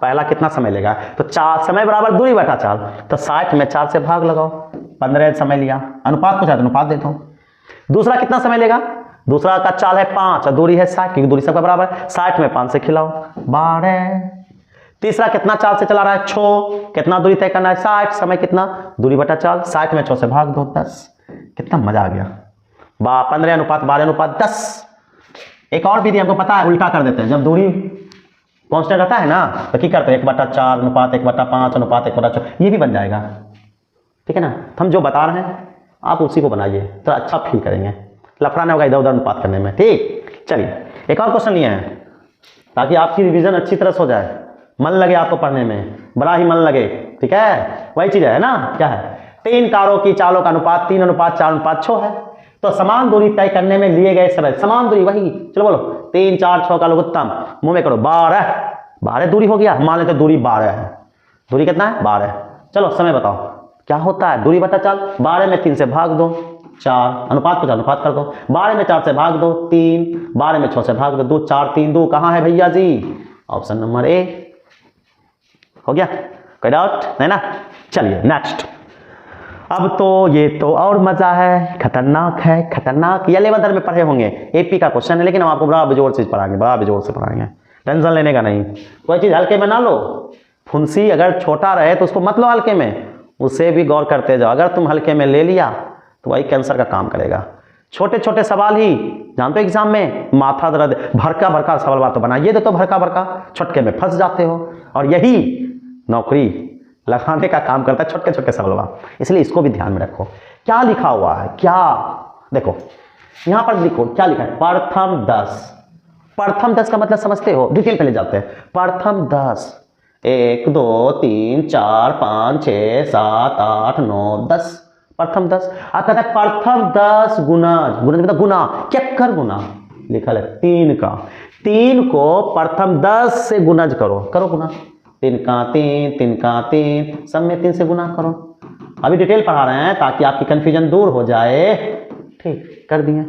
पहला कितना समय लेगा? तो 4 समय बराबर दूरी बटा चाल, तो 60 में 4 से भाग लगाओ, 15 समय लिया। अनुपात पूछा तो अनुपात देता हूँ। दूसरा कितना समय लेगा? दूसरा का चाल है 5 और दूरी है 60, क्योंकि दूरी सबका बराबर, 60 में 5 से खिलाओ, 12। तीसरा कितना चाल से चला रहा है? 6, कितना दूरी तय करना है? 60, समय कितना? दूरी बटा चाल, 60 में 6 से भाग दो, 10। कितना मजा आ गया। 15 अनुपात 12 अनुपात 10। एक और विधि हमको पता है, उल्टा कर देते हैं। जब दूरी कांस्टेंट रहता है ना तो क्या करते हैं? 1/4 अनुपात 1/5 अनुपात 1/6, ये भी बन जाएगा। ठीक है ना? हम जो बता रहे हैं आप उसी को बनाइए तो अच्छा फील करेंगे, लफड़ा नहीं होगा इधर उधर अनुपात करने में। ठीक, चलिए एक और क्वेश्चन लिए हैं ताकि आपकी रिवीजन अच्छी तरह से हो जाए, मन लगे आपको पढ़ने में, बड़ा ही मन लगे। ठीक है, वही चीज है ना, क्या है? 3 कारों की चालों का अनुपात 3:4:6 है, तो समान दूरी तय करने में लिए गए समय, समान दूरी वही, चलो बोलो 3 4 6 का लघुत्तम, मुंह में करो 12 दूरी हो गया। मान लेते दूरी 12 है, दूरी कितना है? 12। चलो समय बताओ क्या होता है? दूरी बटा चाल, 12 में 3 से भाग दो, 4। अनुपात को अनुपात कर दो, 12 में 4 से भाग दो, 3, 12 में 6 से भाग दो, 2 4 3 2 कहाँ है भैया जी? ऑप्शन नंबर ए हो गया। कोई डाउट नहीं ना? चलिए नेक्स्ट। अब तो ये तो और मजा है, खतरनाक है, खतरनाक। ये 11th में पढ़े होंगे, एपी का क्वेश्चन है, लेकिन हम आपको बड़ा बेजोड़ चीज पढ़ाएंगे, बड़ा बेजोड़ से पढ़ाएंगे, टेंशन लेने का नहीं। कोई चीज हल्के में ना लो, फुंसी अगर छोटा रहे तो उसको मत लो हल्के में, उसे भी गौर करते जाओ। अगर तुम हल्के में ले लिया तो वही कैंसर का काम करेगा। छोटे छोटे सवाल ही जानते हो एग्जाम में, माथा दर्द, भरका भरका सवाल बात तो बनाइए तो भरका भरका, छटके में फंस जाते हो। और यही नौकरी लगाने का काम करता है, छोटे छोटे सवाल। इसलिए इसको भी ध्यान में रखो। क्या लिखा हुआ है? क्या देखो यहां पर लिखो, क्या लिखा है? प्रथम 10। प्रथम 10 का मतलब समझते हो? डिटेल पे ले जाते हैं। प्रथम 10 1 2 3 4 5 6 7 8 9 10, प्रथम 10। अब कहता है प्रथम 10 गुणज, गुणज मतलब गुना, क्या कर गुना लिखा है 3 का, 3 को प्रथम 10 से गुणज करो, करो गुना, 3 का 3, 3 का 3, सब में 3 से गुना करो। अभी डिटेल पढ़ा रहे हैं ताकि आपकी कंफ्यूजन दूर हो जाए, ठीक कर दिए।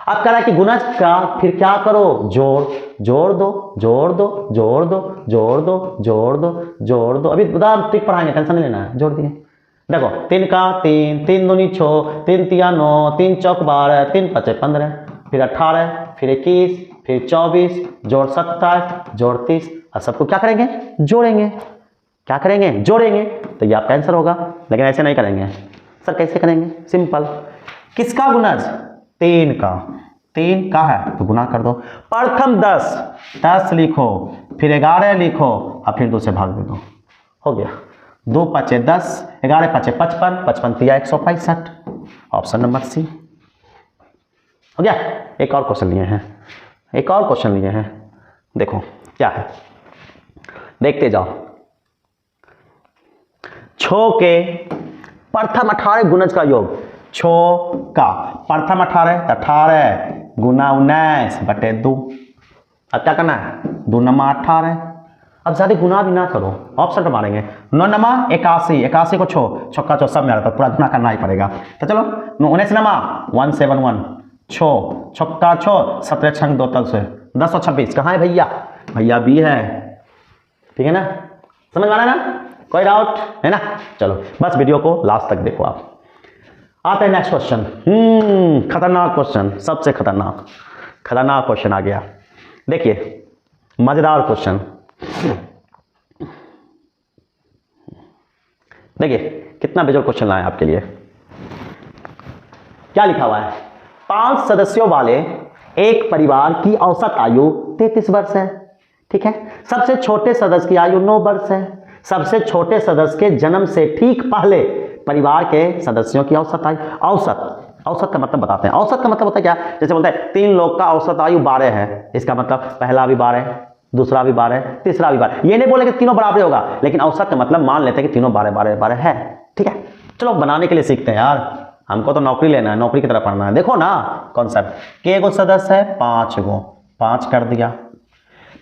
अब कह रहा है कि गुणज का फिर क्या करो, जोड़, जोड़ दो, जोड़ दो, जोड़ दो, जोड़ दो, जोड़ दो, जोड़ दो। अभी उदाहरण ट्रिक पढ़ाएंगे, टेंशन नहीं लेना है, जोड़ दिए। देखो 3 का 3, 3 दूनी 6, 3 तिया 9, 3 चौक 12, 3 पचे 15, फिर 18, फिर 21, फिर 24, जोड़ 27, जोड़ 30। और सबको क्या करेंगे, जोड़ेंगे। क्या करेंगे, जोड़ेंगे। तो ये आपका आंसर होगा, लेकिन ऐसे नहीं करेंगे सर, कैसे करेंगे, सिंपल। किसका गुणज, 3 का, 3 का है तो गुना कर दो। प्रथम 10, 10 लिखो, फिर 11 लिखो और फिर 2 से भाग दे दो, हो गया। 2 पचे 10, 11 पचे 55, 55 तिया 165, ऑप्शन नंबर सी हो गया। एक और क्वेश्चन लिए हैं, एक और क्वेश्चन लिए हैं, देखो क्या है, देखते जाओ। छो के प्रथम 18 गुणज का योग, छो का प्रथम 18, 18 गुना 19 बटे 2। अब क्या करना है, 2 नमा 18। अब ज्यादा गुना भी ना करो, ऑप्शन पर मारेंगे। 9 नमा 81, 81 को छक्का चौ सब में आ रहा था, पूरा गुना करना ही पड़ेगा। तो चलो 19 नमा 171, छो छक्का छो 17 छंग 2 तल से 1026। कहाँ है भैया, भैया भी है, ठीक है ना, समझ में आ रहा है ना, कोई डाउट है ना। चलो बस वीडियो को लास्ट तक देखो आप। आते हैं नेक्स्ट क्वेश्चन, खतरनाक क्वेश्चन, सबसे खतरनाक, खतरनाक क्वेश्चन आ गया। देखिए मजेदार क्वेश्चन, देखिए कितना बेजोड़ क्वेश्चन लाए आपके लिए। क्या लिखा हुआ है, 5 सदस्यों वाले एक परिवार की औसत आयु 33 वर्ष है, ठीक है। सबसे छोटे सदस्य की आयु 9 वर्ष है। सबसे छोटे सदस्य के जन्म से ठीक पहले परिवार के सदस्यों की औसत आयु, औसत, औसत का मतलब बताते हैं। औसत का मतलब होता है क्या, जैसे बोलते हैं 3 लोग का औसत आयु 12 है, इसका मतलब पहला भी 12, दूसरा भी 12, तीसरा भी 12। ये नहीं बोले कि तीनों बराबर होगा, लेकिन औसत का मतलब मान लेते हैं कि तीनों 12 12 12 है, ठीक है। चलो बनाने के लिए सीखते हैं यार, हमको तो नौकरी लेना है, नौकरी की तरह पढ़ना है। देखो ना कॉन्सेप्ट, के गो सदस्य है, 5 गो, 5 कर दिया।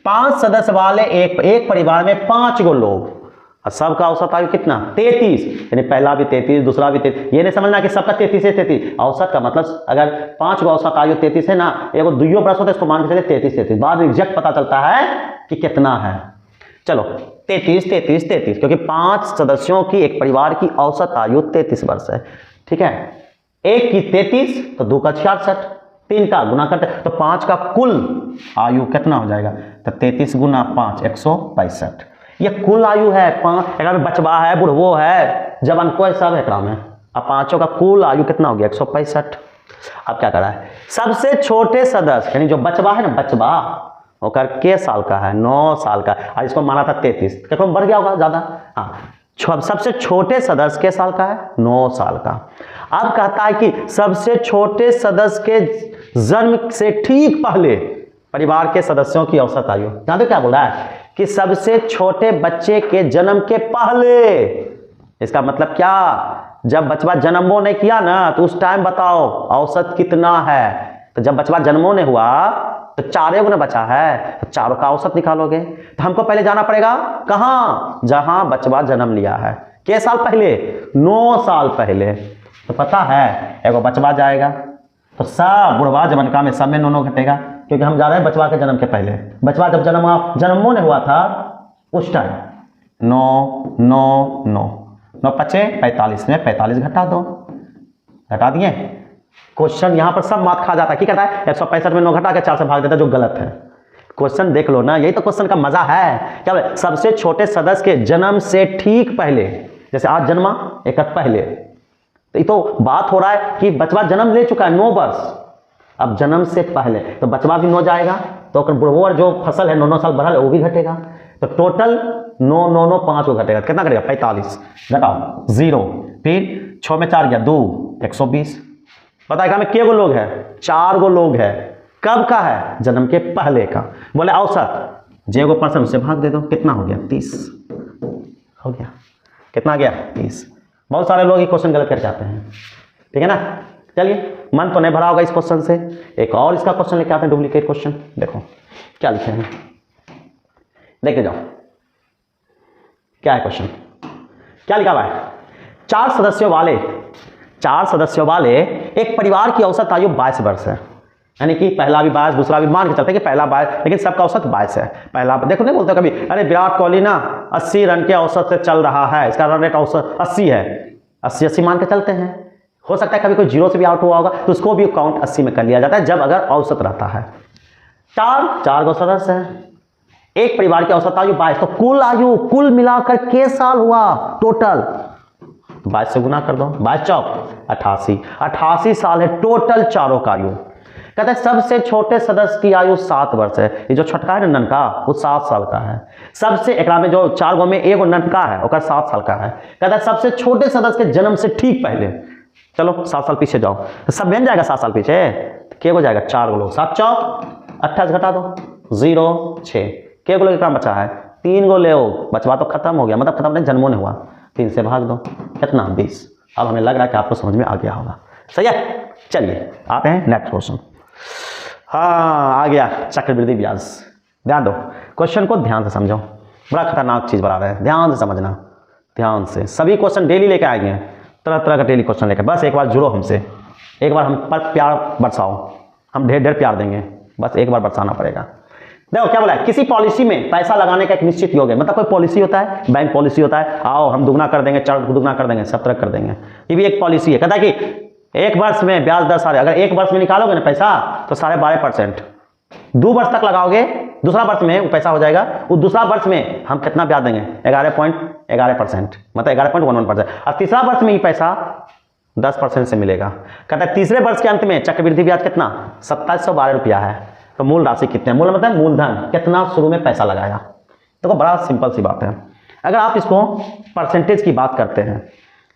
5 सदस्य वाले एक परिवार में 5 गो लोग, और सबका औसत आयु कितना, 33, यानी पहला भी 33, दूसरा भी 33। ये नहीं समझना कि सबका 33 है 33, औसत का मतलब अगर 5 गो औसत आयु 33 है ना, एगो दुइयो बरस होता है, इसको मान के चलिए 33 33, बाद में एग्जैक्ट पता चलता है कि कितना है। चलो 33 33 33, क्योंकि 5 सदस्यों की एक परिवार की औसत आयु 33 वर्ष है, ठीक है। एक की 33 तो 2 का 66, 3 का गुना करते तो 5 का कुल आयु कितना हो जाएगा, तो 33 गुना 5 165। ये कुल आयु है, 5 अगर बचवा है, बुढ़वो है, जवान कोई सब है में, अब 5 का कुल आयु कितना हो गया 165। अब क्या करा है, सबसे छोटे सदस्य यानी जो बचवा है ना, बचवा होकर के साल का है, 9 साल का, और इसको माना था 33, क्या बढ़ गया होगा ज्यादा, हाँ। सबसे छोटे सदस्य के साल का है, 9 साल का। अब कहता है कि सबसे छोटे सदस्य के जन्म से ठीक पहले परिवार के सदस्यों की औसत आयु, जानते क्या बोला है कि सबसे छोटे बच्चे के जन्म के पहले, इसका मतलब क्या, जब बचवा जन्मो नहीं किया ना तो उस टाइम बताओ औसत कितना है। तो जब बचवा जन्मो नहीं हुआ तो 4 गो ना बचा है, तो 4 का औसत निकालोगे। तो हमको पहले जाना पड़ेगा कहां, जहां बचवा जन्म लिया है, के साल पहले, 9 साल पहले। तो पता है एगो बचवा जाएगा तो सब बुढ़वा जमनका में सब में 9 घटेगा, क्योंकि हम जा रहे हैं बचवा के जन्म के पहले। बचवा जब जन्मो ने हुआ था उस टाइम 9 9 9 9 पचे 45 में 45 घटा दो, घटा दिए। क्वेश्चन यहां पर सब मात खा जाता है, क्या करता है 165 में 9 घटा के 4 से भाग देता है, जो गलत है। क्वेश्चन देख लो ना, यही तो क्वेश्चन का मजा है। क्या बोले, सबसे छोटे सदस्य के जन्म से ठीक पहले, जैसे आज जन्मा एक पहले, तो ये तो बात हो रहा है कि बचवा जन्म ले चुका है 9 वर्ष, अब जन्म से पहले तो बचवा भी 9 जाएगा, तो बुढ़वा जो फसल है 9 साल बढ़ा है वो भी घटेगा। तो टोटल 9 9 9 5 को घटेगा, कितना करेगा 45, घटाओ 0, फिर 6 में 4 गया 2 120। बताएगा में के गो लोग है, 4 गो लोग है। कब का है, जन्म के पहले का। बोले औसत जे गो परसेंट से भाग दे दो, कितना हो गया 30। हो गया, कितना गया 20। बहुत सारे लोग ये क्वेश्चन गलत कर जाते हैं, ठीक है ना। चलिए, मन तो नहीं भरा होगा इस क्वेश्चन से, एक और इसका क्वेश्चन लेके आते हैं, डुप्लीकेट क्वेश्चन। देखो क्या लिखे हैं, देखते जाओ क्या है क्वेश्चन, क्या लिखा हुआ है। 4 सदस्यों वाले एक परिवार की औसत आयु 22 वर्ष है, यानी कि पहला भी 22, दूसरा भी, मान के चलते कि पहला 22, लेकिन सबका औसत 22 है। पहला देखो, नहीं बोलते कभी अरे विराट कोहली ना 80 रन के औसत से चल रहा है, इसका रन रेट औसत 80 है, 80 मान के चलते हैं। हो सकता है कभी कोई जीरो से भी आउट हुआ होगा तो उसको भी काउंट 80 में कर लिया जाता है, जब अगर औसत रहता है। 4 गो सदस्य है, एक परिवार की औसत आयु 22, तो कुल मिलाकर के साल हुआ टोटल, 22 से गुना कर दो, 22 चौक 88 साल है टोटल चारों का आयु। कहते हैं सबसे छोटे सदस्य की आयु 7 वर्ष है, ये जो छोटका है ना ननका, वो 7 साल का है। सबसे एकरा में जो 4 गो में एगो ननका है ओकर 7 साल का है। कहता है सबसे छोटे सदस्य के जन्म से ठीक पहले, चलो 7 साल पीछे जाओ, तो सब बन जाएगा 7 साल पीछे, के हो जाएगा 4 गो लोग, 7 चौक 28 घटा दो 0 6, के गो लोग कितना बचा है 3 गो ले, बचवा तो खत्म हो गया, मतलब खत्म नहीं, जन्मों नहीं हुआ, 3 से भाग दो, कितना 20। अब हमें लग रहा है कि आपको समझ में आ गया होगा, सही है। चलिए आते हैं नेक्स्ट क्वेश्चन। हाँ आ गया, चक्रवृद्धि ब्याज। ध्यान दो, क्वेश्चन को ध्यान से समझो, बड़ा खतरनाक चीज बता रहे हैं, ध्यान से समझना, ध्यान से। सभी क्वेश्चन डेली लेके आएंगे, तरह तरह का डेली क्वेश्चन लेकर, बस एक बार जुड़ो हमसे, एक बार हम पर प्यार बरसाओ, हम ढेर प्यार देंगे, बस एक बार बरसाना पड़ेगा। देखो क्या बोला है, किसी पॉलिसी में पैसा लगाने का एक निश्चित योग है, मतलब कोई पॉलिसी होता है, बैंक पॉलिसी होता है, आओ हम दुगना कर देंगे, 4 दुगना कर देंगे, सब तरह कर देंगे, ये भी एक पॉलिसी है। कहता है कि 1 वर्ष में ब्याज दर सारे, अगर 1 वर्ष में निकालोगे ना पैसा तो 12.5%, 2 वर्ष तक लगाओगे, दूसरा वर्ष में वो पैसा हो जाएगा, वो दूसरा वर्ष में हम कितना ब्याज देंगे 11.11%, मतलब 11.11%, और तीसरा वर्ष में ही पैसा 10% से मिलेगा। कहता है तीसरे वर्ष के अंत में चक्रवृद्धि ब्याज कितना 2712 रुपया है, तो मूल राशि कितने, मूल मतलब मूलधन कितना शुरू में पैसा लगाया। देखो बड़ा सिंपल सी बात है, अगर आप इसको परसेंटेज की बात करते हैं,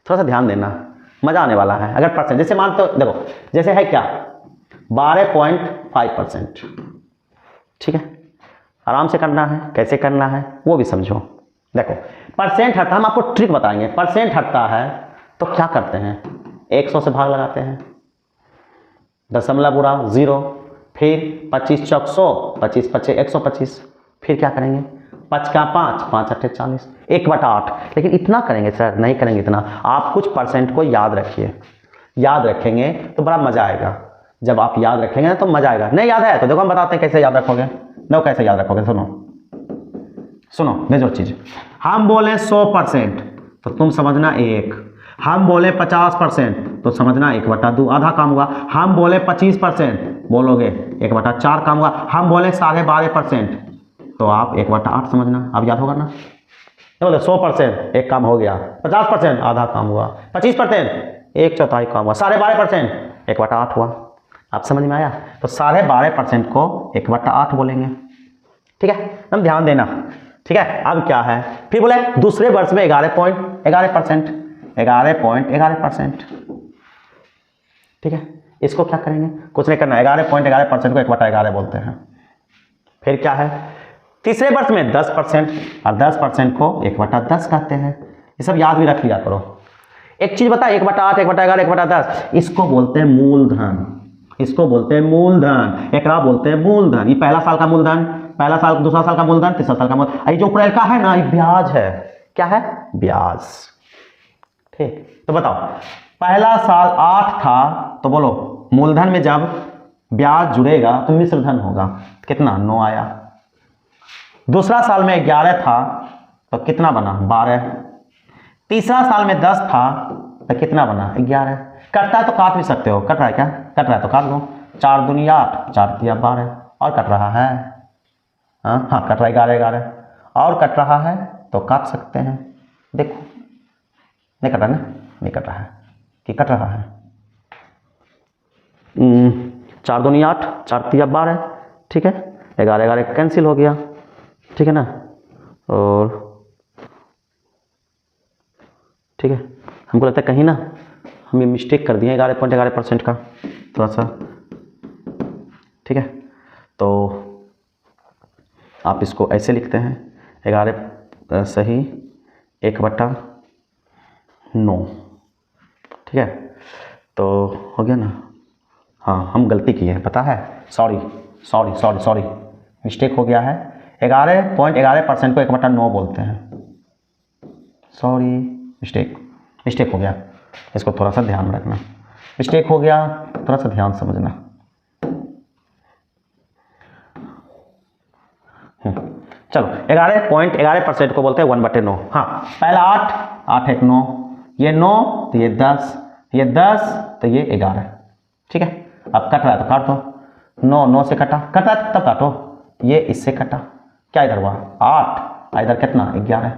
थोड़ा सा ध्यान देना, मजा आने वाला है। अगर परसेंट जैसे मान तो देखो, जैसे है क्या 12.5%, ठीक है, आराम से करना है, कैसे करना है वो भी समझो। देखो परसेंट हटता, हम आपको ट्रिक बताएंगे, परसेंट हटता है तो क्या करते हैं 100 से भाग लगाते हैं, दशमलव बुरा 0, फिर 25 चौक 100, 25 पचे 125, फिर क्या करेंगे 5 का 5, 5 अट्ठे 40, 1/8। लेकिन इतना करेंगे सर, नहीं करेंगे इतना, आप कुछ परसेंट को याद रखिए, याद रखेंगे तो बड़ा मजा आएगा। जब आप याद रखेंगे ना तो मजा आएगा, नहीं याद है तो देखो हम बताते हैं कैसे याद रखोगे। नो कैसे याद रखोगे, सुनो भेजो चीज। हम बोले 100% तो तुम समझना 1, हम बोले 50% तो समझना 1/2, आधा काम हुआ। हम बोले 25% बोलोगे 1/4 काम हुआ। हम बोले 12.5% तो आप 1/8 समझना, अब याद होगा ना। बोले 100% एक काम हो गया, 50% आधा काम हुआ, 25% 1/4 काम हुआ, 12.5% 1/8 हुआ। आप समझ में आया, तो 12.5% को 1/8 बोलेंगे, ठीक है, हम ध्यान देना, ठीक है। अब क्या है, फिर बोले दूसरे वर्ष में 11.11%, 11.11%, ठीक है। इसको क्या करेंगे, कुछ नहीं करना, 11.11% को 1/11 बोलते हैं। फिर क्या है, तीसरे वर्ष में 10% और 10% को 1/10 कहते हैं। ये सब याद भी रख लिया करो। एक चीज बता, 1/8, 1/11, 1/10, इसको बोलते हैं मूलधन, इसको बोलते हैं मूलधन, एकरा बोलते हैं मूलधन। ये पहला साल का मूलधन, पहला साल, दूसरा साल का मूलधन, तीसरा साल का मूलधन। ये जो ऊपर का है ना, ये ब्याज है, क्या है ब्याज, ठीक। तो बताओ पहला साल 8 था तो बोलो मूलधन में जब ब्याज जुड़ेगा तो मिश्रधन होगा, कितना 9 आया। दूसरा साल में 11 था तो कितना बना 12। तीसरा साल में 10 था तो कितना बना 11। कटता है तो काट भी सकते हो, कट रहा है क्या, कट रहा है तो काट दो, 4 दूनी 8, 4 तिया 12, और कट रहा है, हाँ कट रहा है 11, और कट रहा है तो काट सकते हैं। देखो नहीं कट रहा ना, नहीं कट रहा है कि कट रहा है, 4 दूनी 8, 4 तिया 12, ठीक है, 11 कैंसिल हो गया, ठीक है ना, और ठीक है। हमको लगता है कहीं ना हम ये मिस्टेक कर दिए 11.11% का थोड़ा सा, ठीक है। तो आप इसको ऐसे लिखते हैं 11 सही 1/9, ठीक है। तो हो गया ना, हाँ हम गलती किए हैं, पता है, सॉरी, मिस्टेक हो गया है। 11.11% को 1/9 बोलते हैं, सॉरी, मिस्टेक हो गया, इसको थोड़ा सा ध्यान में रखना, मिस्टेक हो गया, थोड़ा सा ध्यान समझना। चलो 11.11% को बोलते हैं 1/9। हाँ, पहला 8 1 9, ये 9 तो ये 10, ये 10 तो ये 11, ठीक है। अब कट रहा है तो काट दो, 9 से कटा है तब काटो, ये इससे कटा, क्या इधर हुआ 8, इधर कितना 11,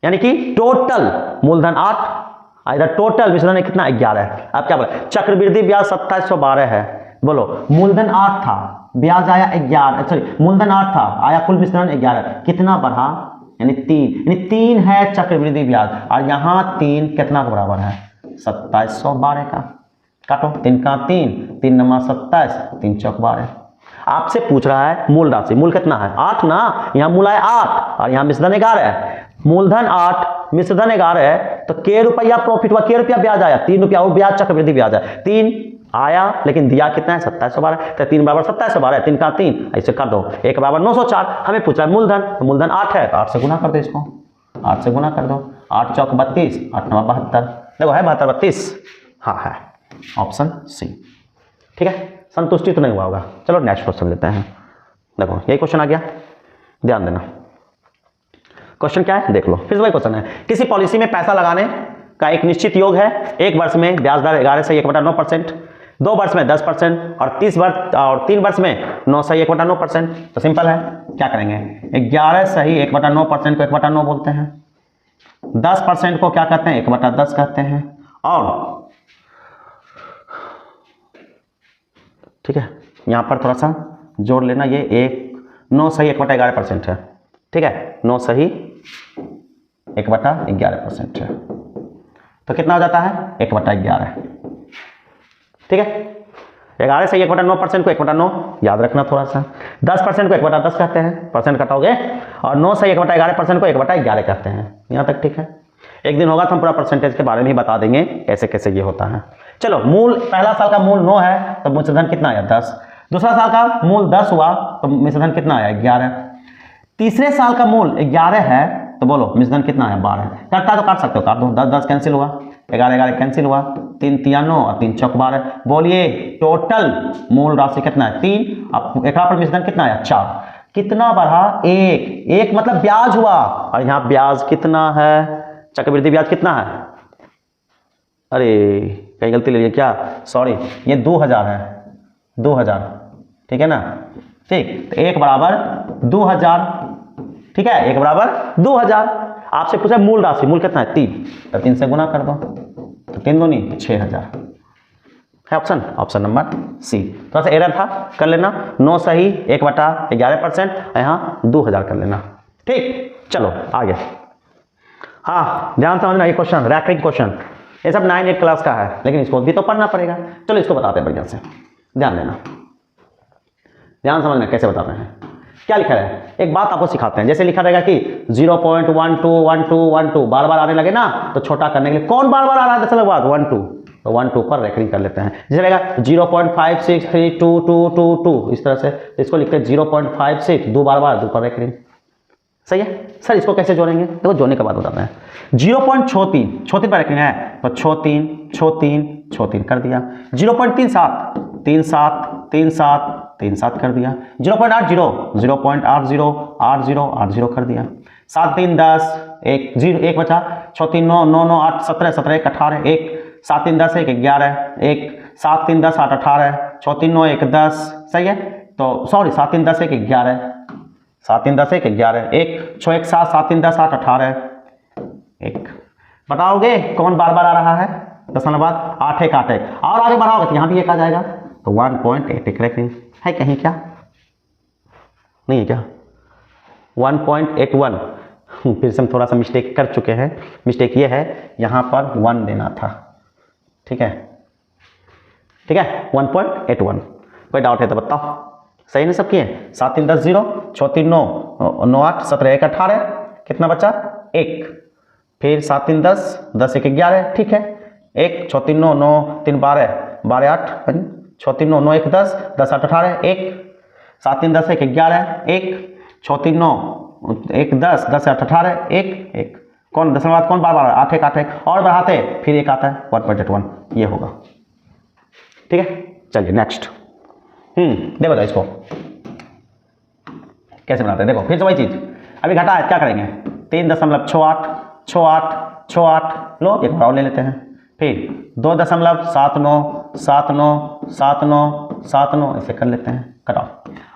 यानी कि टोटल मूलधन 8, इधर टोटल मिश्रण कितना 11 है। अब क्या बोले, चक्रवृद्धि ब्याज 2712 है, बोलो मूलधन 8 था, ब्याज आया 11, सॉरी मूलधन 8 था, आया कुल मिश्रण 11, कितना बढ़ा, यानी 3 है चक्रवृद्धि ब्याज, और यहाँ 3 कितना के बराबर है 2712 का, काटो 3 का 3 9 27, 3 चौक 12। आपसे पूछ रहा है मूल राशि, मूल कितना है 8 ना, यहाँ मूल है 8 और यहाँ मिश्रण 11 है, मूलधन 8 मिश्रण 11 है, तो के रुपया प्रॉफिट हुआ, के रुपया ब्याज आया 3 रुपया, वो ब्याज चक्रवृद्धि ब्याज है, 3 आया लेकिन दिया कितना है 2712, तो 3 बराबर 2712, 3 का 3, ऐसे कर दो, 1 बराबर 904। हमें पूछ रहा है मूलधन, तो मूलधन 8 है तो 8 से गुना कर दो, इसको 8 से गुना कर दो, 8 चौक 32, 8 9 72, देखो है 72 32, हाँ है ऑप्शन सी, ठीक है। संतुष्टि तो नहीं हुआ होगा, चलो नेक्स्ट क्वेश्चन लेते हैं। देखो यही क्वेश्चन आ गया, ध्यान देना, क्वेश्चन क्या है देख लो, फिर वही क्वेश्चन है, किसी पॉलिसी में पैसा लगाने का एक निश्चित योग है, एक वर्ष में ब्याज दर 11 से 1/9%, 2 वर्ष में 10% और 3 वर्ष में 9 से 1/9%। तो सिंपल है, क्या करेंगे, 11 सही 1/9% को 1/9 बोलते हैं, 10% को क्या कहते हैं 1/10 कहते हैं, और ठीक है यहाँ पर थोड़ा सा जोड़ लेना, ये 9 सही 1/11% है, ठीक है, 9 सही 1/11% है, तो कितना हो जाता है 1/11, ठीक है। 11 से 1/9% को 1/9 याद रखना थोड़ा सा, 10% को 1/10 कहते हैं, परसेंट कटाओगे, और 9 से 1/11% को 1/11 कहते हैं, यहाँ तक ठीक है। एक दिन होगा तो हम पूरा परसेंटेज के बारे में ही बता देंगे कैसे कैसे ये होता है। चलो मूल, पहला साल का मूल 9 है तो मिश्रण कितना आया 10, दूसरा साल का मूल 10 हुआ तो मिश्रण कितना आया 11, तीसरे साल का मूल 11 है तो बोलो मिश्रण कितना है 12, कटता तो काट सकते हो, काट दो, 10 10 कैंसिल हुआ, 11 11 कैंसिल हुआ, 3 3 9 और 3 चौक 12, बोलिए टोटल मूल राशि कितना है 3, अब एक पर मिश्रण कितना आया 4, कितना बढ़ा 1 मतलब ब्याज हुआ, और यहाँ ब्याज कितना है, चक्रवृद्धि ब्याज कितना है, अरे कहीं गलती ले लिया क्या, सॉरी ये 2000 है, 2000, ठीक है ना, ठीक, तो 1 बराबर 2000, ठीक है, 1 बराबर 2000। आपसे पूछा मूल राशि, मूल कितना है 3, तो 3 से गुना कर दो, तो 3 दूनी 6000 है ऑप्शन नंबर सी। थोड़ा सा एरर था, कर लेना, 9 सही 1/11%, यहाँ 2000 कर लेना, ठीक। चलो आगे, हाँ ध्यान समझना, ये क्वेश्चन रैंकिंग क्वेश्चन, ये सब 9 8 क्लास का है, लेकिन इसको भी तो पढ़ना पड़ेगा। चलो इसको बताते हैं बढ़िया से, ध्यान देना, ध्यान समझना कैसे बताते हैं। क्या लिखा है, एक बात आपको सिखाते हैं, जैसे लिखा रहेगा कि 0.121212 बार बार आने लगे ना, तो छोटा करने के लिए कौन बार बार आ रहा है 10 बाद 1 2, तो 1 2 पर रेकरिंग कर लेते हैं। जैसे रहेगा 0.563222, इस तरह से इसको लिखते हैं 0.56, 2 बार 2 पर रेकरिंग, सही है सर। इसको कैसे जोड़ेंगे, देखो जोड़ने के बाद बताते हैं। 0.63 पर रेकरिंग है तो 63 कर दिया, 0.37 37 कर दिया, 0.80 कर दिया, 7 3 10, 1 बचा, 6 3 9 9 9 8 17 17 1 18, 1 7 3 10 1 11, 1 7 3 10 8 18, 6 3 9 1 10, सही है। तो सॉरी 7 3 10 1 11, 7 3 10 1 11, 1 6 1 7 7 3 10 8 18, 1 बताओगे कौन बार बार आ रहा है 10 बाद 8 1 8 1, और आगे बढ़ाओगे तो यहाँ भी 1 आ जाएगा, तो 1.8 रेकरिंग है कहीं क्या, नहीं है क्या 1.81, फिर से हम थोड़ा सा मिस्टेक कर चुके हैं, मिस्टेक ये है यहाँ पर 1 देना था, ठीक है 1.81, कोई डाउट है तो बताओ, सही नहीं सब किए, 7 3 10 0, 6 3 9 9 8 17 1 18, कितना बचा 1, फिर 7 3 10, 10 1 11, ठीक है। 1 6 3 9 9 3 12, 12 8, 6 3 9 9 1 10, 10 8 18, 1 7 3 10 1 11, 1 6 3 9 1 10, 10 8 18, 1 1, कौन दशमलव बाद कौन बार बार 8 1 8 1 और बढ़ाते फिर 1 आता है 1.81, ये होगा, ठीक है। चलिए नेक्स्ट, देखो इसको कैसे बनाते हैं, देखो फिर से वही चीज, अभी घटा है क्या करेंगे, 3.68 68 68, लो एक बार और ले लेते हैं, फिर 2.79 79 79 79, इसे कर लेते हैं, कटाओ,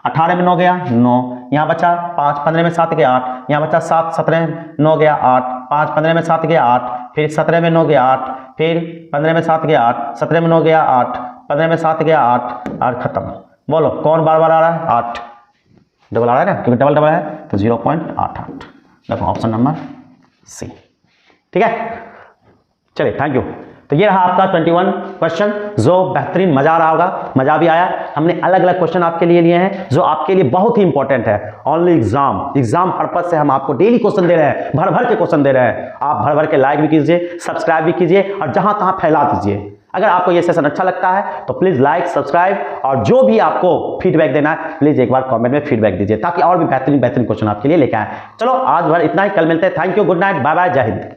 18 में 9 गया 9, यहाँ बचा 5, 15 में 7 गया 8, यहाँ बचा 7, 17 में 9 गया 8, 5 15 में 7 गया 8, फिर 17 में 9 गया 8, फिर 15 में 7 गया 8, 17 में 9 गया 8, 15 में 7 गया 8, और खत्म। बोलो कौन बार बार आ रहा है, 8 डबल आ रहा है ना, क्योंकि डबल डबल है तो 0.88, देखो ऑप्शन नंबर सी, ठीक है। चलिए थैंक यू। तो ये रहा आपका 21 क्वेश्चन, जो बेहतरीन, मजा आ रहा होगा, मजा भी आया। हमने अलग अलग क्वेश्चन आपके लिए लिए हैं जो आपके लिए बहुत ही इंपॉर्टेंट है, ओनली एग्जाम पर्पज से हम आपको डेली क्वेश्चन दे रहे हैं, भर भर के क्वेश्चन दे रहे हैं। आप भर भर के लाइक भी कीजिए, सब्सक्राइब भी कीजिए और जहां तहां फैला दीजिए। अगर आपको ये सेशन अच्छा लगता है तो प्लीज लाइक सब्सक्राइब, और जो भी आपको फीडबैक देना है प्लीज एक बार कमेंट में फीडबैक दीजिए, ताकि और भी बेहतरीन क्वेश्चन आपके लिए लेके आए। चलो आज भर इतना ही, कल मिलते हैं। Thank you, good night, bye bye, जय हिंद।